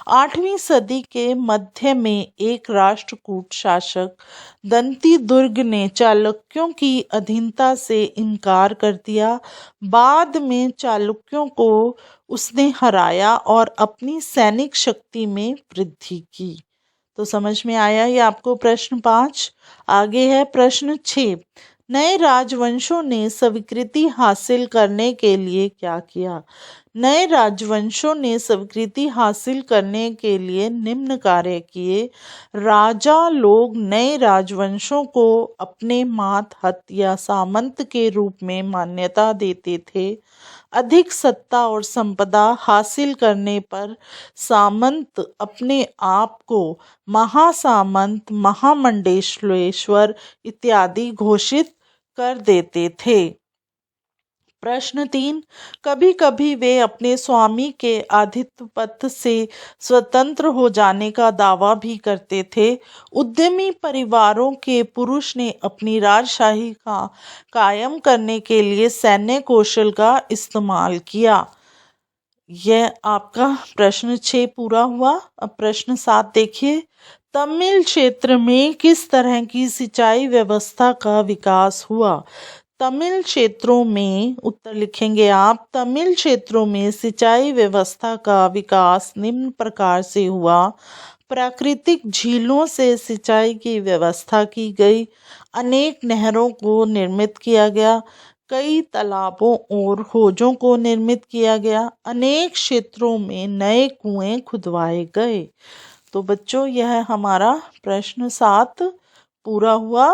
S1: 8वीं सदी के मध्य में एक राष्ट्रकूट शासक दंती दुर्ग ने चालुक्यों की अधीनता से इनकार कर दिया। बाद में चालुक्यों को उसने हराया और अपनी सैनिक शक्ति में वृद्धि की। तो समझ में आया ये आपको प्रश्न 5। आगे है प्रश्न 6, नए राजवंशों ने स्वीकृति हासिल करने के लिए क्या किया? नए राजवंशों ने स्वीकृति हासिल करने के लिए निम्न कार्य किए। राजा लोग नए राजवंशों को अपने मातहत या सामंत के रूप में मान्यता देते थे। अधिक सत्ता और संपदा हासिल करने पर सामंत अपने आप को महासामंत, महामंडलेश्वर इत्यादि घोषित कर देते थे। प्रश्न 3, कभी कभी वे अपने स्वामी के आधिपत्य से स्वतंत्र हो जाने का दावा भी करते थे। उद्यमी परिवारों के पुरुष ने अपनी राजशाही का कायम करने के लिए सैन्य कौशल का इस्तेमाल किया। यह आपका प्रश्न 6 पूरा हुआ। अब प्रश्न 7 देखिए, तमिल क्षेत्र में किस तरह की सिंचाई व्यवस्था का विकास हुआ? तमिल क्षेत्रों में, उत्तर लिखेंगे आप, तमिल क्षेत्रों में सिंचाई व्यवस्था का विकास निम्न प्रकार से हुआ। प्राकृतिक झीलों से सिंचाई की व्यवस्था की गई। अनेक नहरों को निर्मित किया गया। कई तालाबों और हौजों को निर्मित किया गया। अनेक क्षेत्रों में नए कुएं खुदवाए गए। तो बच्चों यह हमारा प्रश्न 7 पूरा हुआ।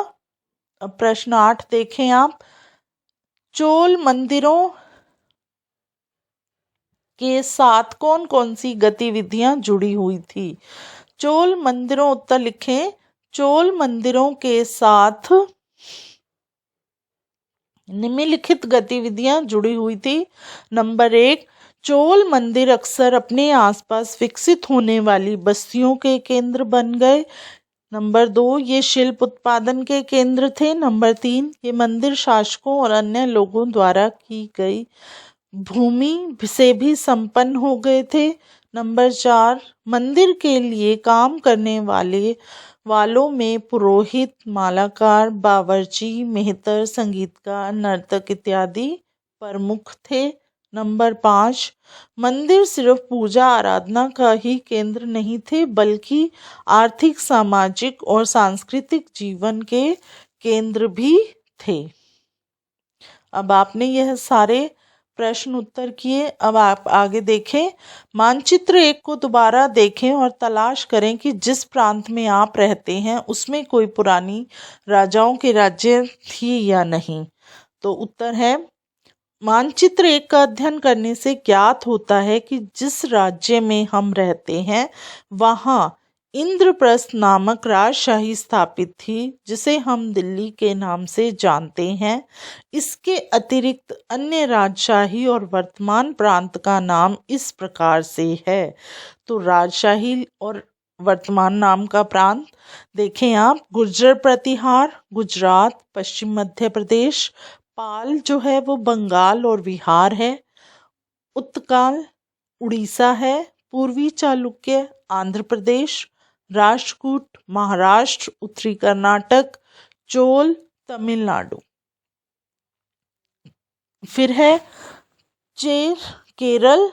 S1: अब प्रश्न 8 देखें आप, चोल मंदिरों के साथ कौन कौन सी गतिविधियां जुड़ी हुई थी? चोल मंदिरों, उत्तर लिखें, चोल मंदिरों के साथ निम्नलिखित गतिविधियां जुड़ी हुई थी। नंबर 1, चोल मंदिर अक्सर अपने आसपास विकसित होने वाली बस्तियों के केंद्र बन गए। नंबर 2, ये शिल्प उत्पादन के केंद्र थे। नंबर 3, ये मंदिर शासकों और अन्य लोगों द्वारा की गई भूमि से भी संपन्न हो गए थे। नंबर 4, मंदिर के लिए काम करने वालों में पुरोहित, मालाकार, बावर्ची, मेहतर, संगीतकार, नर्तक इत्यादि प्रमुख थे। नंबर 5, मंदिर सिर्फ पूजा आराधना का ही केंद्र नहीं थे, बल्कि आर्थिक, सामाजिक और सांस्कृतिक जीवन के केंद्र भी थे। अब आपने यह सारे प्रश्न उत्तर किए। अब आप आगे देखें। मानचित्र 1 को दोबारा देखें और तलाश करें कि जिस प्रांत में आप रहते हैं उसमें कोई पुरानी राजाओं के राज्य थी या नहीं। तो उत्तर है, मानचित्र 1 का अध्ययन करने से ज्ञात होता है कि जिस राज्य में हम रहते हैं वहाँ इंद्रप्रस्थ नामक राजशाही स्थापित थी, जिसे हम दिल्ली के नाम से जानते हैं। इसके अतिरिक्त अन्य राजशाही और वर्तमान प्रांत का नाम इस प्रकार से है। तो राजशाही और वर्तमान नाम का प्रांत देखें आप, गुर्जर प्रतिहार गुजरात, पश्चिम मध्य प्रदेश, पाल जो है वो बंगाल और बिहार है, उत्तकाल उड़ीसा है, पूर्वी चालुक्य आंध्र प्रदेश, राष्ट्रकूट महाराष्ट्र, उत्तरी कर्नाटक, चोल तमिलनाडु। फिर है चेर केरल,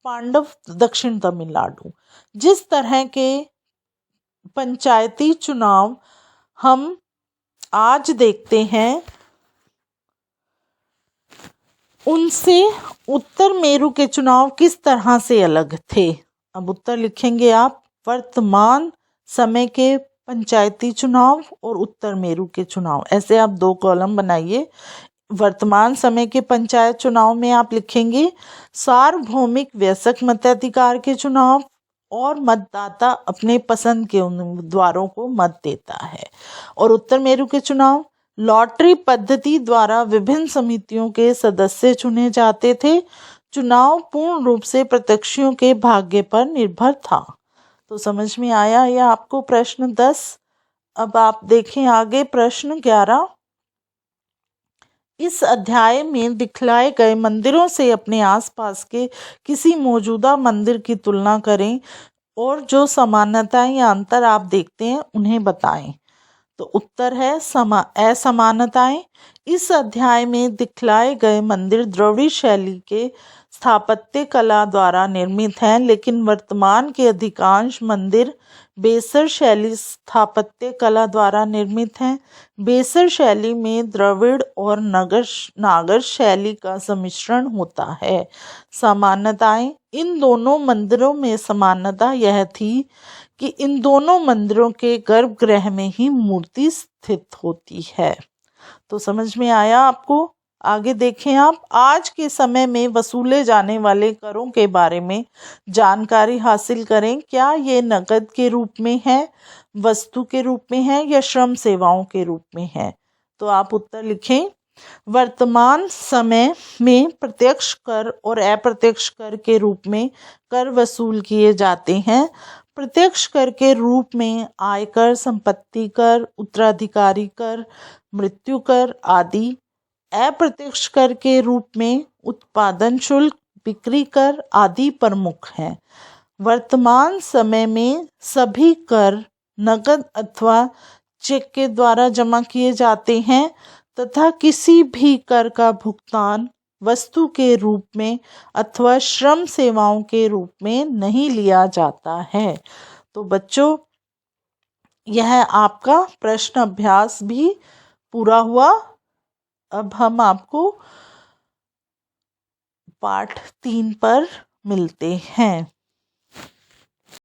S1: पांडव दक्षिण तमिलनाडु। जिस तरह के पंचायती चुनाव हम आज देखते हैं उनसे उत्तर मेरु के चुनाव किस तरह से अलग थे। अब उत्तर लिखेंगे आप, वर्तमान समय के पंचायती चुनाव और उत्तर मेरु के चुनाव, ऐसे आप 2 कॉलम बनाइए। वर्तमान समय के पंचायत चुनाव में आप लिखेंगे सार्वभौमिक वयस्क मताधिकार के चुनाव और मतदाता अपने पसंद के उम्मीदवारों को मत देता है। और उत्तर मेरु के चुनाव लॉटरी पद्धति द्वारा विभिन्न समितियों के सदस्य चुने जाते थे। चुनाव पूर्ण रूप से प्रत्याशियों के भाग्य पर निर्भर था। तो समझ में आया यह आपको प्रश्न 10। अब आप देखें आगे प्रश्न 11। इस अध्याय में दिखलाए गए मंदिरों से अपने आसपास के किसी मौजूदा मंदिर की तुलना करें और जो समानताएं या अंतर आप देखते हैं उन्हें बताएं। तो उत्तर है असमानताएं। इस अध्याय में दिखलाए गए मंदिर द्रविड़ शैली के स्थापत्य कला द्वारा निर्मित हैं, लेकिन वर्तमान के अधिकांश मंदिर बेसर शैली स्थापत्य कला द्वारा निर्मित हैं। बेसर शैली में द्रविड़ और नागर शैली का सम्मिश्रण होता है। समानताएं, इन दोनों मंदिरों में समानता यह थी कि इन दोनों मंदिरों के गर्भगृह में ही मूर्ति स्थित होती है। तो समझ में आया आपको। आगे देखें आप, आज के समय में वसूले जाने वाले करों के बारे में जानकारी हासिल करें। क्या ये नकद के रूप में है, वस्तु के रूप में है या श्रम सेवाओं के रूप में है। तो आप उत्तर लिखें। वर्तमान समय में प्रत्यक्ष कर और अप्रत्यक्ष कर के रूप में कर वसूल किए जाते हैं। प्रत्यक्ष कर के रूप में आयकर, संपत्ति कर, उत्तराधिकारी कर, मृत्यु कर आदि। अप्रत्यक्ष कर के रूप में उत्पादन शुल्क, बिक्री कर आदि प्रमुख हैं। वर्तमान समय में सभी कर नकद अथवा चेक के द्वारा जमा किए जाते हैं तथा किसी भी कर का भुगतान वस्तु के रूप में अथवा श्रम सेवाओं के रूप में नहीं लिया जाता है। तो बच्चों, यह आपका प्रश्न अभ्यास भी पूरा हुआ। अब हम आपको पाठ 3 पर मिलते हैं।